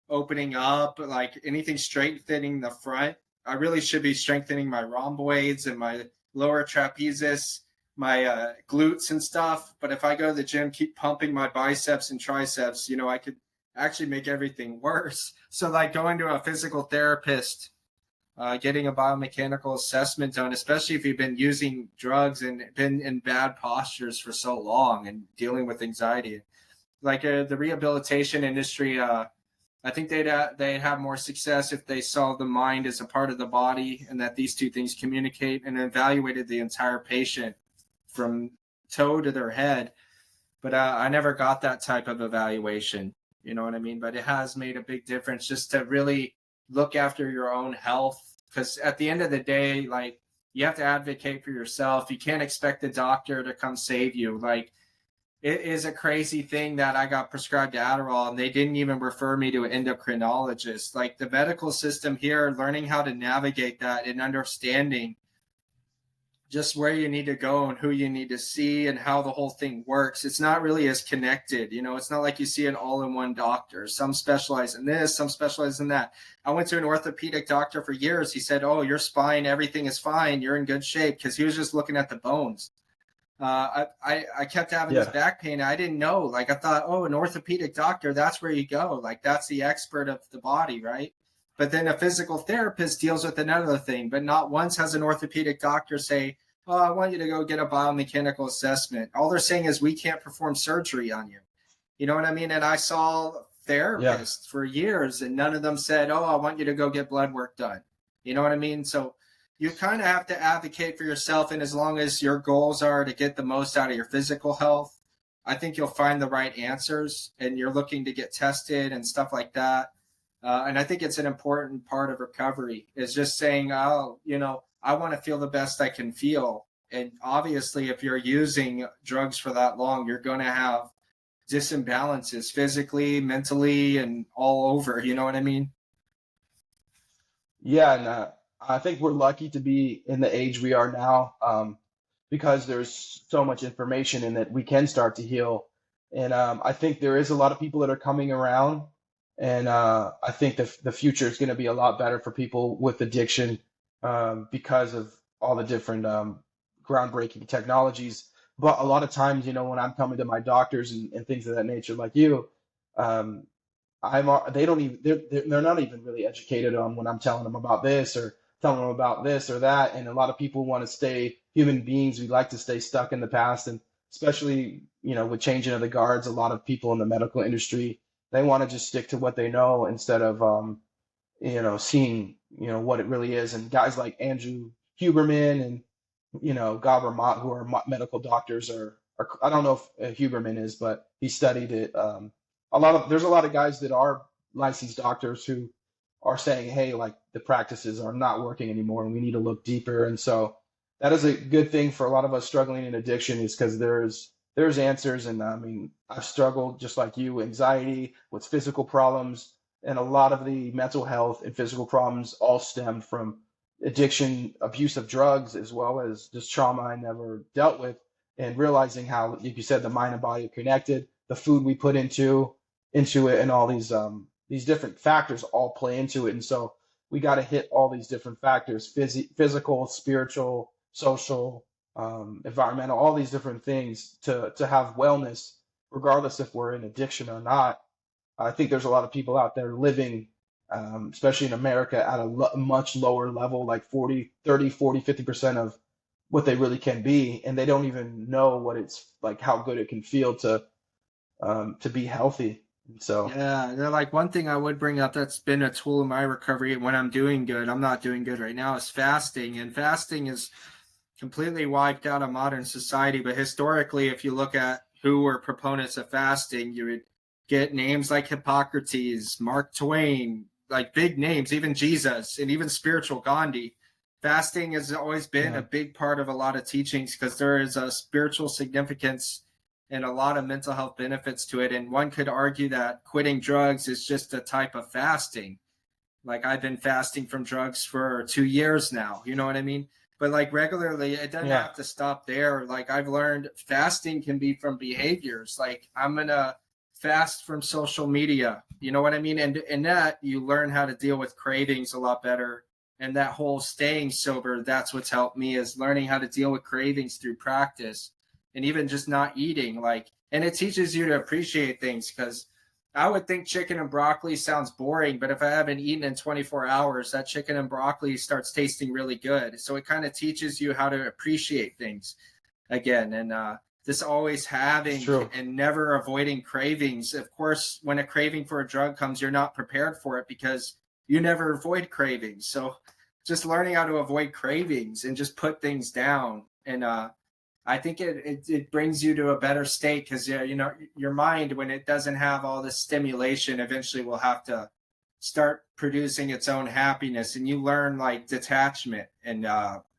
opening up, like anything strengthening the front. I really should be strengthening my rhomboids and my lower trapezius, my glutes and stuff. But if I go to the gym, keep pumping my biceps and triceps, I could actually make everything worse. So, like going to a physical therapist, getting a biomechanical assessment done, especially if you've been using drugs and been in bad postures for so long and dealing with anxiety. Like the rehabilitation industry, I think they'd have more success if they saw the mind as a part of the body and that these two things communicate and evaluated the entire patient from toe to their head. But I never got that type of evaluation. You know what I mean? But it has made a big difference just to really look after your own health. Because at the end of the day, like you have to advocate for yourself. You can't expect the doctor to come save you. Like it is a crazy thing that I got prescribed Adderall and they didn't even refer me to an endocrinologist. Like the medical system here, learning how to navigate that and understanding just where you need to go and who you need to see and how the whole thing works. It's not really as connected. It's not like you see an all-in-one doctor. Some specialize in this, some specialize in that. I went to an orthopedic doctor for years. He said, oh, your spine, everything is fine. You're in good shape because he was just looking at the bones. I kept having this yeah, back pain. I didn't know. Like I thought, oh, an orthopedic doctor, that's where you go. Like that's the expert of the body, right? But then a physical therapist deals with another thing. But not once has an orthopedic doctor say, oh, I want you to go get a biomechanical assessment. All they're saying is we can't perform surgery on you. You know what I mean? And I saw yeah. therapists for years and none of them said, oh, I want you to go get blood work done. You know what I mean? So you kind of have to advocate for yourself. And as long as your goals are to get the most out of your physical health, I think you'll find the right answers and you're looking to get tested and stuff like that. And I think it's an important part of recovery is just saying, oh, I want to feel the best I can feel. And obviously, if you're using drugs for that long, you're going to have disimbalances physically, mentally, and all over. You know what I mean? Yeah, and I think we're lucky to be in the age we are now, because there's so much information in that we can start to heal. And I think there is a lot of people that are coming around, and I think the future is going to be a lot better for people with addiction, because of all the different groundbreaking technologies. But a lot of times, when I'm coming to my doctors and things of that nature, like you, um, they don't even they're not even really educated on when I'm telling them about this or telling them about this or that. And a lot of people want to stay human beings. We like to stay stuck in the past, and especially with changing of the guards, a lot of people in the medical industry, they want to just stick to what they know instead of seeing what it really is. And guys like Andrew Huberman and Gabor Mott, who are medical doctors, are I don't know if Huberman is, but he studied it. There's a lot of guys that are licensed doctors who are saying, hey, like the practices are not working anymore, and we need to look deeper. And so that is a good thing for a lot of us struggling in addiction, is because there's answers. And I mean, I've struggled just like you, anxiety with physical problems, and a lot of the mental health and physical problems all stemmed from addiction, abuse of drugs, as well as just trauma I never dealt with, and realizing how, like you said, the mind and body are connected, the food we put into it, and all these different factors all play into it. And so we got to hit all these different factors: physical, spiritual, social, environmental, all these different things to have wellness, regardless if we're in addiction or not. I think there's a lot of people out there living, especially in America, at a much lower level, like 40, 30, 40, 50% of what they really can be. And they don't even know what it's like, how good it can feel to be healthy. So, Yeah, they're like one thing I would bring up that's been a tool in my recovery when I'm doing good. I'm not doing good right now, is fasting. And fasting is completely wiped out of modern society. But historically, if you look at who were proponents of fasting, you would get names like Hippocrates, Mark Twain, like big names, even Jesus, and even spiritual Gandhi. Fasting has always been a yeah, big part of a lot of teachings because there is a spiritual significance and a lot of mental health benefits to it. And one could argue that quitting drugs is just a type of fasting. Like I've been fasting from drugs for 2 years now. You know what I mean? But like regularly, it doesn't yeah, have to stop there. Like I've learned fasting can be from behaviors. Like I'm gonna fast from social media. You know what I mean? And in that you learn how to deal with cravings a lot better. And that whole staying sober, that's what's helped me, is learning how to deal with cravings through practice and even just not eating. Like, and it teaches you to appreciate things because I would think chicken and broccoli sounds boring, but if I haven't eaten in 24 hours, that chicken and broccoli starts tasting really good. So it kind of teaches you how to appreciate things again. And this always it's having true. and never avoiding cravings. Of course, when a craving for a drug comes, you're not prepared for it because you never avoid cravings. So just learning how to avoid cravings and just put things down. And I think it brings you to a better state because your mind, when it doesn't have all this stimulation, eventually will have to start producing its own happiness, and you learn like detachment and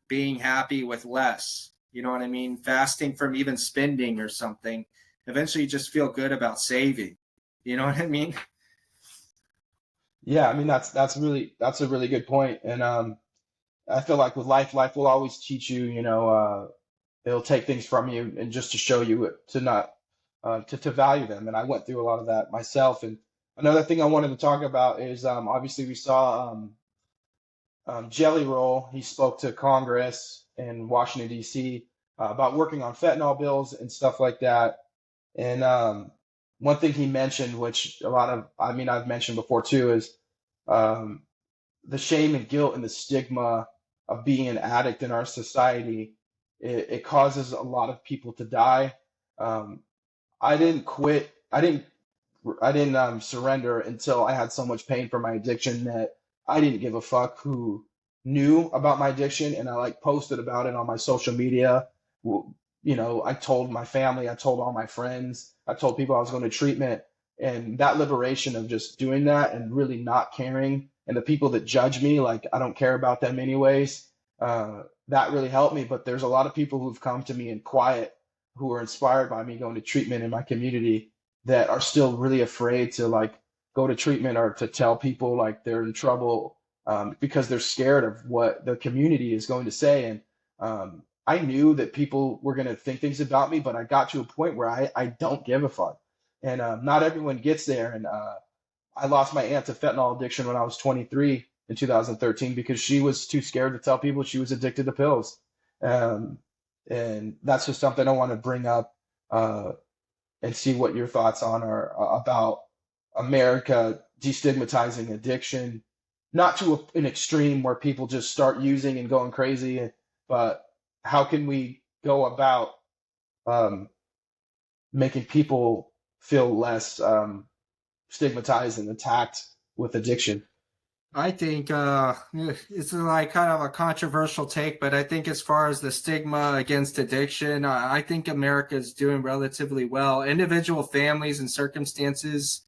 being happy with less. You know what I mean? Fasting from even spending or something. Eventually, you just feel good about saving. You know what I mean? Yeah, I mean that's a really good point. And I feel like with life will always teach you. It'll take things from you and just to show you to not to value them. And I went through a lot of that myself. And another thing I wanted to talk about is obviously we saw Jelly Roll. He spoke to Congress in Washington D.C. About working on fentanyl bills and stuff like that. And one thing he mentioned, which I mean, I've mentioned before too, is um, the shame and guilt and the stigma of being an addict in our society. It causes a lot of people to die. Um, I didn't quit. I didn't surrender until I had so much pain from my addiction that I didn't give a fuck who knew about my addiction, and I like posted about it on my social media. I told my family, I told all my friends, I told people I was going to treatment, and that liberation of just doing that and really not caring, and the people that judge me, like I don't care about them anyways. That really helped me. But there's a lot of people who've come to me in quiet, who are inspired by me going to treatment in my community, that are still really afraid to like go to treatment or to tell people like they're in trouble, because they're scared of what the community is going to say. And I knew that people were going to think things about me, but I got to a point where I don't give a fuck. And not everyone gets there. And I lost my aunt to fentanyl addiction when I was 23 in 2013 because she was too scared to tell people she was addicted to pills. Um, and that's just something I want to bring up, uh, and see what your thoughts on are about America destigmatizing addiction, not to an extreme where people just start using and going crazy, but how can we go about um, making people feel less stigmatized and attacked with addiction? I think it's like kind of a controversial take, but I think as far as the stigma against addiction, I think America is doing relatively well. Individual families and circumstances,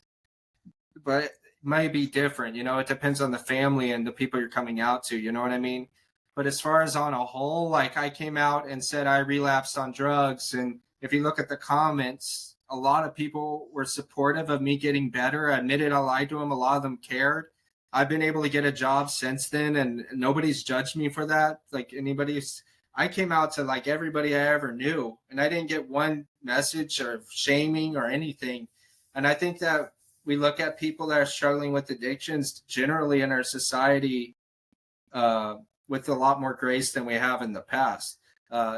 but it might be different. It depends on the family and the people you're coming out to. You know what I mean? But as far as on a whole, like I came out and said I relapsed on drugs, and if you look at the comments, a lot of people were supportive of me getting better. I admitted I lied to them. A lot of them cared. I've been able to get a job since then, and nobody's judged me for that. Like anybody's, I came out to like everybody I ever knew, and I didn't get one message or shaming or anything. And I think that we look at people that are struggling with addictions generally in our society uh, with a lot more grace than we have in the past.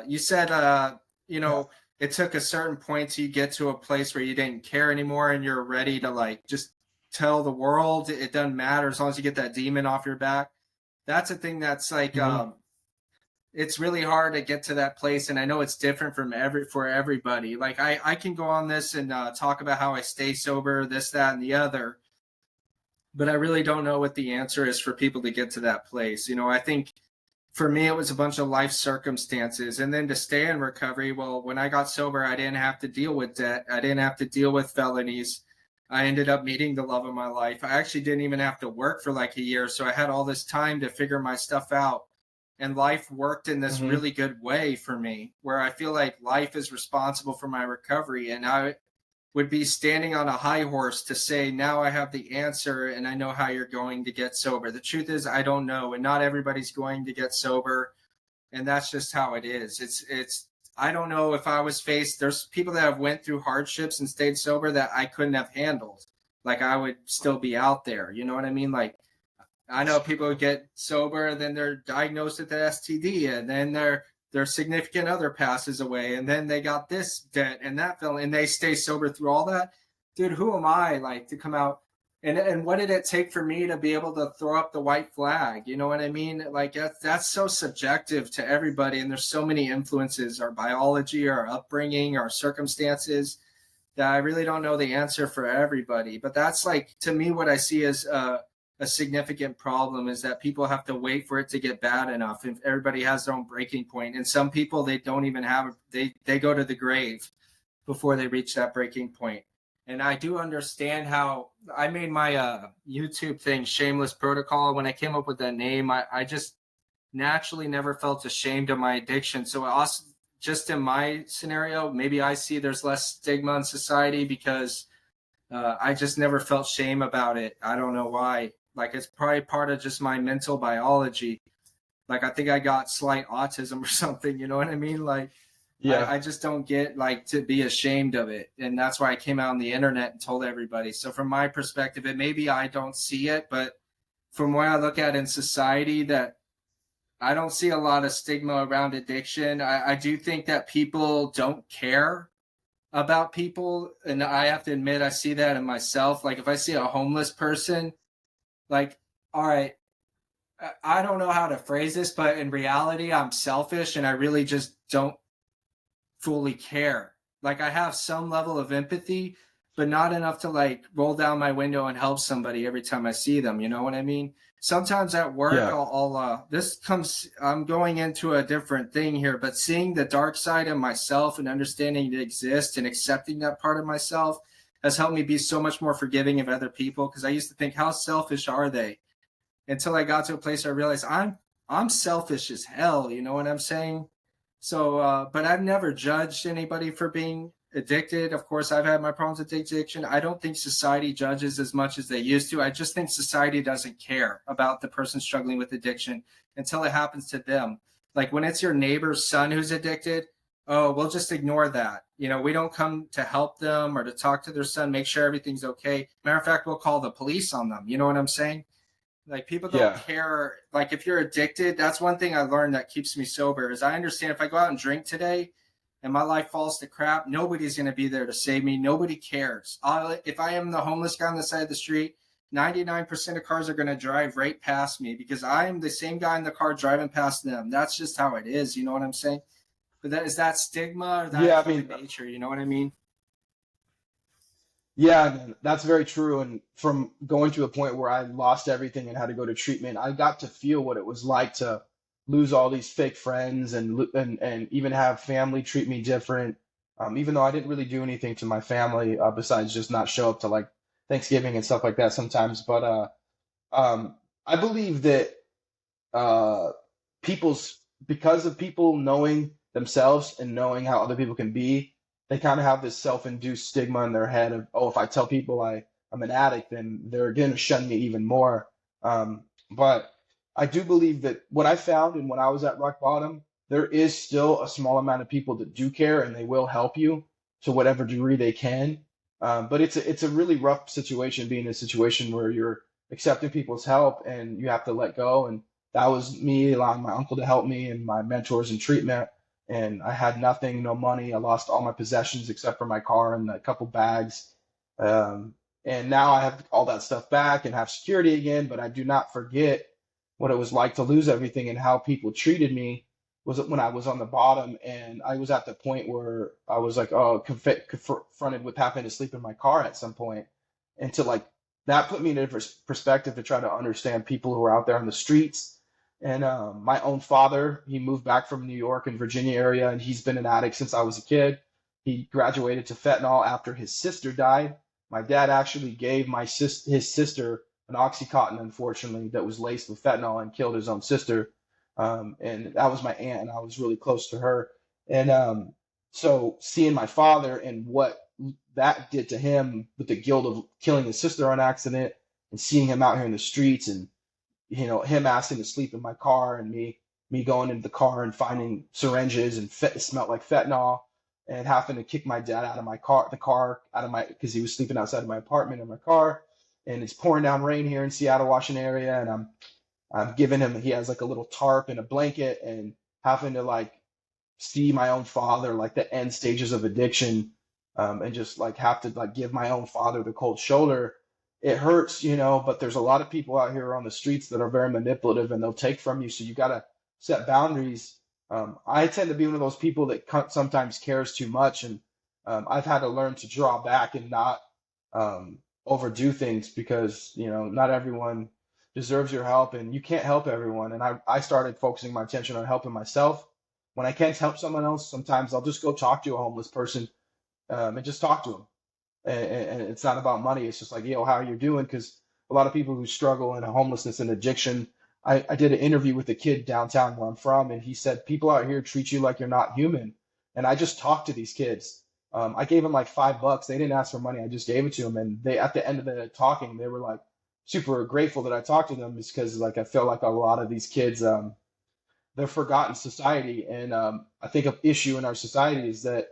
You said, you Yeah. know, it took a certain point to get to a place where you didn't care anymore and you're ready to like just tell the world it doesn't matter as long as you get that demon off your back. That's a thing that's like Hmm. it's really hard to get to that place, and I know it's different from for everybody. Like I can go on this and talk about how I stay sober, this, that, and the other, but I really don't know what the answer is for people to get to that place. I think for me it was a bunch of life circumstances, and then to stay in recovery, well, when I got sober I didn't have to deal with debt, I didn't have to deal with felonies. I ended up meeting the love of my life. I actually didn't even have to work for like a year, so I had all this time to figure my stuff out, and life worked in this Hmm. really good way for me where I feel like life is responsible for my recovery, and I would be standing on a high horse to say, now I have the answer and I know how you're going to get sober. The truth is, I don't know. And not everybody's going to get sober. And that's just how it is. I don't know if I was faced, there's people that have went through hardships and stayed sober that I couldn't have handled. Like I would still be out there. You know what I mean? Like I know people who get sober and then they're diagnosed with an STD, and then their significant other passes away, and then they got this debt and that fell, and they stay sober through all that. Dude, who am I like to come out? And what did it take for me to be able to throw up the white flag? You know what I mean? Like that's so subjective to everybody, and there's so many influences, our biology, our upbringing, our circumstances, that I really don't know the answer for everybody. But that's like to me what I see as a significant problem is that people have to wait for it to get bad enough. If everybody has their own breaking point, and some people they don't even have they go to the grave before they reach that breaking point. And I do understand how I made my YouTube thing Shameless Protocol. When I came up with that name, I just naturally never felt ashamed of my addiction. So also, just in my scenario, maybe I see there's less stigma in society because I just never felt shame about it. I don't know why. Like it's probably part of just my mental biology. Like I think I got slight autism or something. You know what I mean? Like Yeah. I just don't get like to be ashamed of it, and that's why I came out on the internet and told everybody. So from my perspective, it maybe I don't see it, but from where I look at in society, that I don't see a lot of stigma around addiction. I do think that people don't care about people, and I have to admit I see that in myself. Like if I see a homeless person, like all right, I don't know how to phrase this, but in reality I'm selfish and I really just don't fully care. Like I have some level of empathy, but not enough to like roll down my window and help somebody every time I see them. You know what I mean? Sometimes at work, Yeah. this comes, I'm going into a different thing here, but seeing the dark side of myself and understanding it exists and accepting that part of myself has helped me be so much more forgiving of other people. Cause I used to think, how selfish are they? Until I got to a place where I realized I'm selfish as hell. You know what I'm saying? So, but I've never judged anybody for being addicted. Of course, I've had my problems with addiction. I don't think society judges as much as they used to. I just think society doesn't care about the person struggling with addiction until it happens to them. Like when it's your neighbor's son who's addicted, oh, we'll just ignore that. We don't come to help them or to talk to their son, make sure everything's okay. Matter of fact, we'll call the police on them. You know what I'm saying? Like people don't Yeah. care. Like if you're addicted, that's one thing I learned that keeps me sober is I understand if I go out and drink today, and my life falls to crap, nobody's going to be there to save me. Nobody cares. If I am the homeless guy on the side of the street, 99% of cars are going to drive right past me because I am the same guy in the car driving past them. That's just how it is. You know what I'm saying? But is that stigma or that Yeah, I human mean, nature? You know what I mean? yeah, man, that's very true. And from going to a point where I lost everything and had to go to treatment, I got to feel what it was like to lose all these fake friends and even have family treat me different. Even though I didn't really do anything to my family besides just not show up to like Thanksgiving and stuff like that sometimes. But I believe that uh, people's because of people knowing themselves and knowing how other people can be, they kind of have this self-induced stigma in their head of, oh, if I tell people I'm an addict, then they're going to shun me even more. But I do believe that what I found and when I was at rock bottom, there is still a small amount of people that do care and they will help you to whatever degree they can. But it's a really rough situation being in a situation where you're accepting people's help and you have to let go. And that was me allowing my uncle to help me and my mentors in treatment. And I had nothing, no money. I lost all my possessions except for my car and a couple bags. Um, and now I have all that stuff back and have security again, but I do not forget what it was like to lose everything and how people treated me was when I was on the bottom and I was at the point where I was like, oh, confronted with having to sleep in my car at some point. And to like that put me in a perspective to try to understand people who are out there on the streets. And my own father, he moved back from New York and Virginia area, and he's been an addict since I was a kid. He graduated to fentanyl after his sister died. My dad actually gave his sister an OxyContin, unfortunately, that was laced with fentanyl and killed his own sister. And that was my aunt, and I was really close to her. And so seeing my father and what that did to him with the guilt of killing his sister on accident, and seeing him out here in the streets, and him asking to sleep in my car, and me going into the car and finding syringes and it smelled like fentanyl, and having to kick my dad out of the car out of my because he was sleeping outside of my apartment in my car, and it's pouring down rain here in Seattle, Washington area, and I'm giving him he has like a little tarp and a blanket, and having to like see my own father like the end stages of addiction, and just like have to like give my own father the cold shoulder. It hurts, but there's a lot of people out here on the streets that are very manipulative and they'll take from you. So you got to set boundaries. I tend to be one of those people that sometimes cares too much. And I've had to learn to draw back and not overdo things because, not everyone deserves your help and you can't help everyone. And I started focusing my attention on helping myself. When I can't help someone else, sometimes I'll just go talk to a homeless person and just talk to them, and it's not about money. It's just like, how are you doing? Because a lot of people who struggle in homelessness and addiction, I did an interview with a kid downtown where I'm from, and he said, people out here treat you like you're not human. And I just talked to these kids. I gave them like $5. They didn't ask for money. I just gave it to them. And they, at the end of the talking, they were like super grateful that I talked to them, is because like I feel like a lot of these kids, they're forgotten society. And I think an issue in our society is that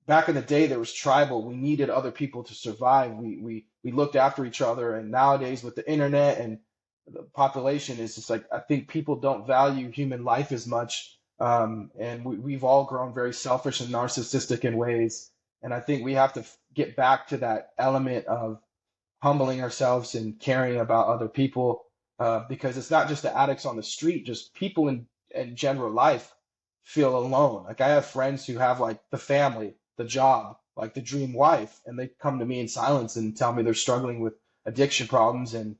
back in the day there was tribal. We needed other people to survive. We looked after each other, and nowadays with the internet and the population is just like I think people don't value human life as much. And we've all grown very selfish and narcissistic in ways. And I think we have to get back to that element of humbling ourselves and caring about other people, because it's not just the addicts on the street, just people in general life feel alone. Like I have friends who have like the family, the job, like the dream wife, and they come to me in silence and tell me they're struggling with addiction problems, and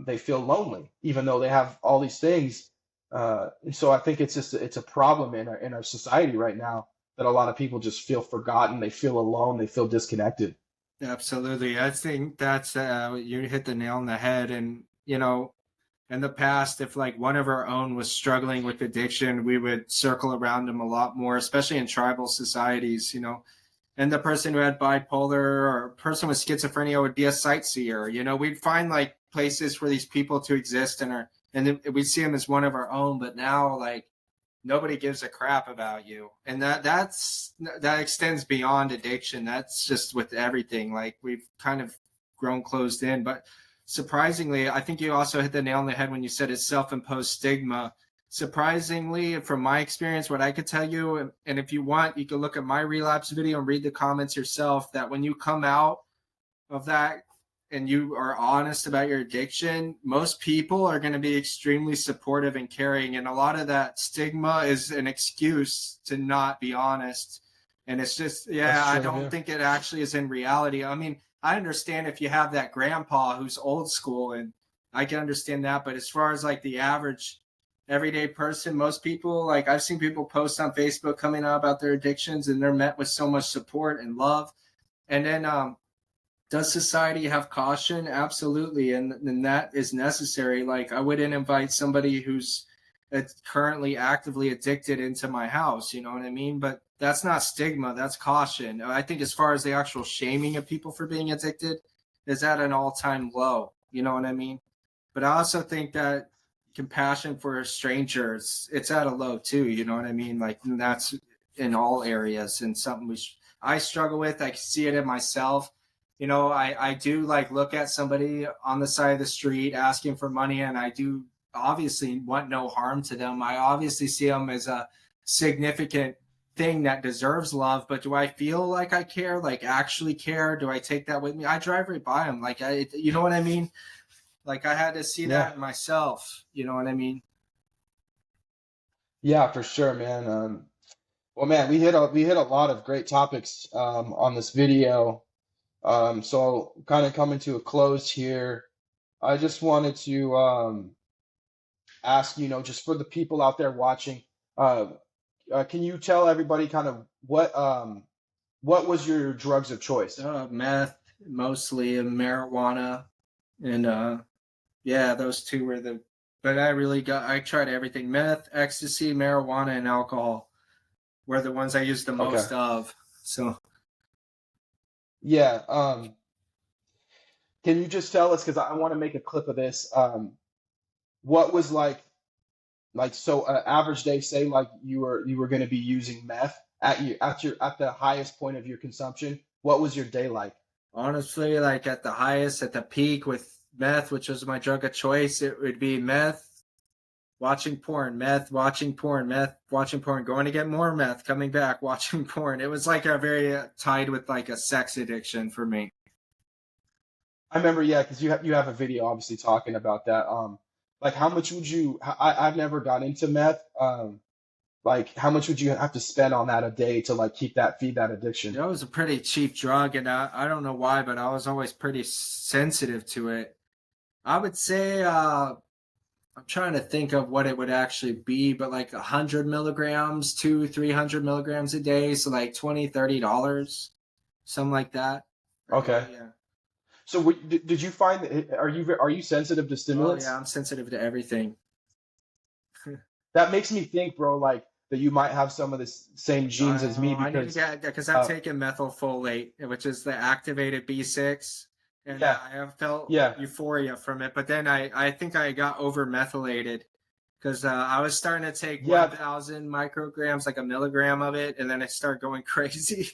they feel lonely even though they have all these things. So I think it's a problem in our society right now that a lot of people just feel forgotten, they feel alone, they feel disconnected. Absolutely. I think that's you hit the nail on the head. And in the past, if like one of our own was struggling with addiction, we would circle around them a lot more, especially in tribal societies. And the person who had bipolar or a person with schizophrenia would be a sightseer. We'd find like places for these people to exist and we'd see them as one of our own. But now, like, nobody gives a crap about you, and that extends beyond addiction. That's just with everything. Like we've kind of grown closed in, but surprisingly, I think you also hit the nail on the head when you said it's self-imposed stigma. surprisingly, from my experience, what I could tell you, and if you want, you can look at my relapse video and read the comments yourself, that when you come out of that and you are honest about your addiction, most people are going to be extremely supportive and caring. And a lot of that stigma is an excuse to not be honest. And it's just, That's yeah, I true. don't Yeah. think it actually is in reality. I mean, I understand if you have that grandpa who's old school, and I can understand that. But as far as like the average everyday person, most people, like I've seen people post on Facebook coming out about their addictions, and they're met with so much support and love. And then does society have caution? Absolutely, and that is necessary. Like I wouldn't invite somebody who's currently actively addicted into my house. You know what I mean? But that's not stigma. That's caution. I think as far as the actual shaming of people for being addicted is at an all-time low. You know what I mean? But I also think that compassion for strangers, it's at a low too. You know what I mean? Like that's in all areas, and something I struggle with. I see it in myself. You know, I do like look at somebody on the side of the street asking for money, and I do obviously want no harm to them. I obviously see them as a significant thing that deserves love, but do I feel like I care, like actually care? Do I take that with me? I drive right by them. Like you know what I mean? Like I had to see Yeah. that myself. You know what I mean? Yeah, for sure, man. Well, man, we hit a lot of great topics on this video. So kind of coming to a close here. I just wanted to ask, just for the people out there watching, uh, can you tell everybody kind of what was your drugs of choice? Meth, mostly, and marijuana, and yeah, those two were the. But I tried everything: meth, ecstasy, marijuana, and alcohol were the ones I used the Okay. most of. So Yeah. Can you just tell us, because I want to make a clip of this, what was like so average day, say like you were going to be using meth at the highest point of your consumption. What was your day like? honestly, like at the highest, at the peak with meth, which was my drug of choice, it would be meth, watching porn, meth, watching porn, meth, watching porn, going to get more meth, coming back, watching porn. It was like a very tied with like a sex addiction for me. I remember, yeah, because you have a video obviously talking about that. Like how much would you? I've never got into meth. Like how much would you have to spend on that a day to like feed that addiction? That was a pretty cheap drug, and I don't know why, but I was always pretty sensitive to it. I would say I'm trying to think of what it would actually be, but like 100 milligrams to 300 milligrams a day, so like $20-$30, something like that a Okay. day. Yeah. So did you find are you sensitive to Oh yeah, stimulants? I'm sensitive to everything. That makes me think, bro, like that you might have some of the same genes I as me know. I need to because get because I've uh taken methylfolate, which is the activated B6, and yeah, I have felt yeah. euphoria from it. But then I think I got over methylated because I was starting to take Yeah, 1,000 micrograms, like a milligram of it, and then I started going crazy.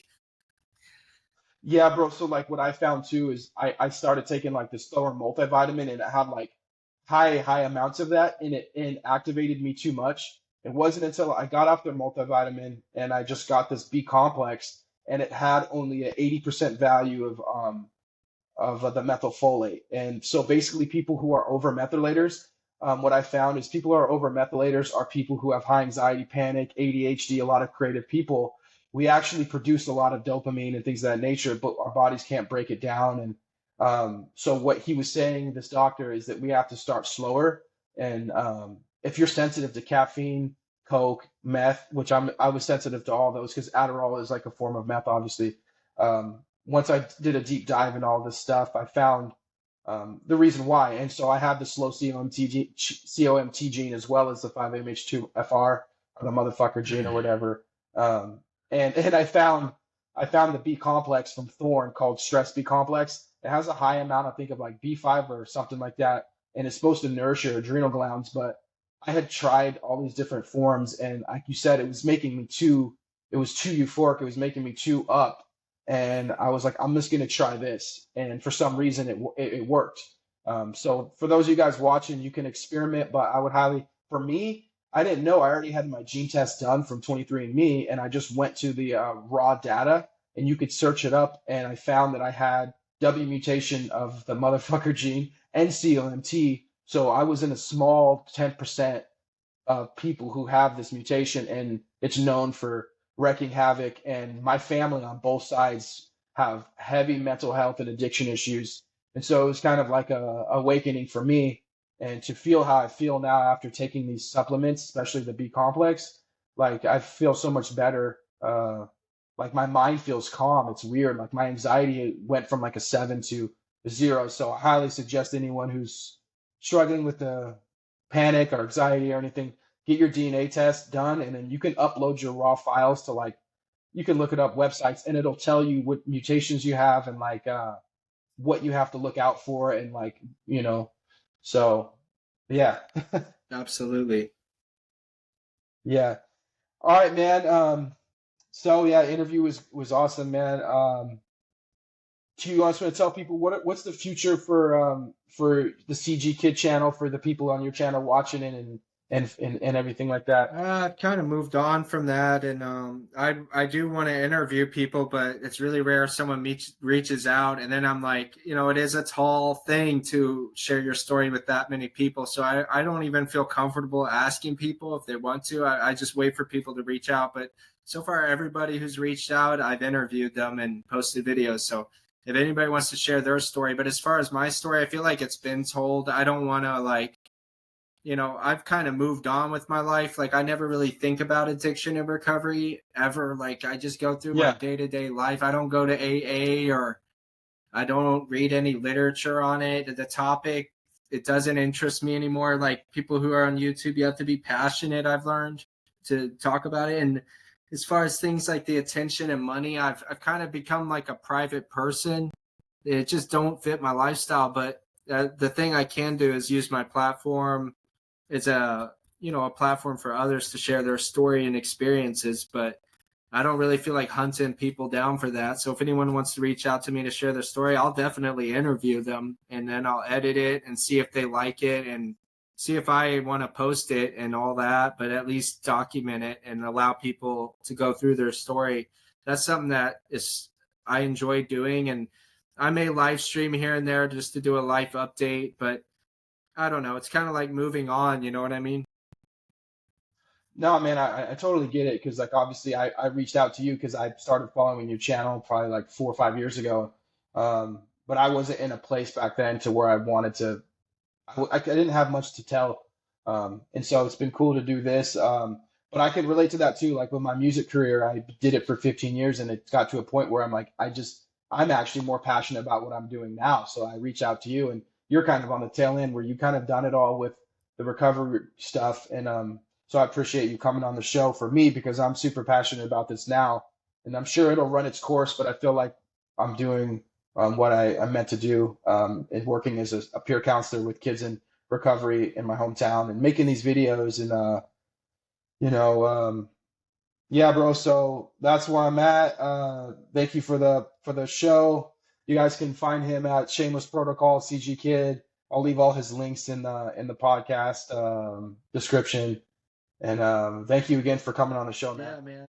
yeah, bro. So like what I found too is I started taking like this Thor multivitamin and it had like high amounts of that and it activated me too much. It wasn't until I got off the multivitamin and I just got this B complex and it had only an 80% value of the methylfolate. And so basically, people who are over methylators, what I found is people who are over methylators are people who have high anxiety, panic, ADHD, a lot of creative people. We actually produce a lot of dopamine and things of that nature, but our bodies can't break it down. And so what he was saying, this doctor, is that we have to start slower. And if you're sensitive to caffeine, Coke, meth, which I was sensitive to all those because Adderall is like a form of meth, obviously. Once I did a deep dive in all this stuff, I found the reason why. And so I have the slow COMT gene as well as the 5-MH2FR or the motherfucker gene or whatever. Um, and I found the B complex from Thorne called stress B complex. It has a high amount, I think, of like B5 or something like that, and it's supposed to nourish your adrenal glands. But I had tried all these different forms, and like you said, it was making me too. It was too euphoric. It was making me too up and I was like, I'm just gonna try this, and for some reason it worked. So for those of you guys watching, you can experiment, but I would highly, for me, I didn't know I already had my gene test done from 23andMe, and I just went to the raw data, and you could search it up, and I found that I had W mutation of the motherfucker gene and COMT. So I was in a small 10% of people who have this mutation, and it's known for wreaking havoc. And my family on both sides have heavy mental health and addiction issues, and so it was kind of like a awakening for me. And to feel how I feel now after taking these supplements, especially the B complex, like I feel so much better. Like my mind feels calm. It's weird. Like my anxiety went from like a 7 to a 0. So I highly suggest anyone who's struggling with the panic or anxiety or anything, get your DNA test done, and then you can upload your raw files to like you can look it up websites, and it'll tell you what mutations you have and like what you have to look out for, and like so yeah. Absolutely. Yeah. All right, man. So yeah, interview was awesome, man. Do you want to tell people what's the future for the CG Kid channel, for the people on your channel watching it, and everything like that? I've kind of moved on from that, and I do want to interview people, but it's really rare someone reaches out, and then I'm like, it is a tall thing to share your story with that many people, so I don't even feel comfortable asking people if they want to. I just wait for people to reach out, but so far everybody who's reached out, I've interviewed them and posted videos, so if anybody wants to share their story. But as far as my story, I feel like it's been told. I don't want to I've kind of moved on with my life. Like I never really think about addiction and recovery ever. Like I just go through my Yeah. day-to-day life. I don't go to AA, or I don't read any literature on it. The topic, it doesn't interest me anymore. Like people who are on YouTube, you have to be passionate, I've learned, to talk about it. And as far as things like the attention and money, I've kind of become like a private person. It just don't fit my lifestyle. But the thing I can do is use my platform. It's a platform for others to share their story and experiences. But I don't really feel like hunting people down for that. So if anyone wants to reach out to me to share their story, I'll definitely interview them, and then I'll edit it and see if they like it and see if I want to post it and all that, but at least document it and allow people to go through their story. That's something that I enjoy doing. And I may live stream here and there just to do a life update, but I don't know. It's kind of like moving on. You know what I mean? No, man, I totally get it, because like obviously I reached out to you because I started following your channel probably like 4 or 5 years ago. But I wasn't in a place back then to where I wanted to. I didn't have much to tell, and so it's been cool to do this. But I could relate to that too. Like with my music career, I did it for 15 years, and it got to a point where I'm like, I'm actually more passionate about what I'm doing now. So I reach out to you, and you're kind of on the tail end where you kind of done it all with the recovery stuff, and so I appreciate you coming on the show for me, because I'm super passionate about this now, and I'm sure it'll run its course. But I feel like I'm doing what I'm meant to do, and working as a peer counselor with kids in recovery in my hometown, and making these videos, and you know, yeah, bro. So that's where I'm at. Thank you for the show. You guys can find him at Shameless Protocol CG Kid. I'll leave all his links in the podcast description. And thank you again for coming on the show, man. Yeah, man.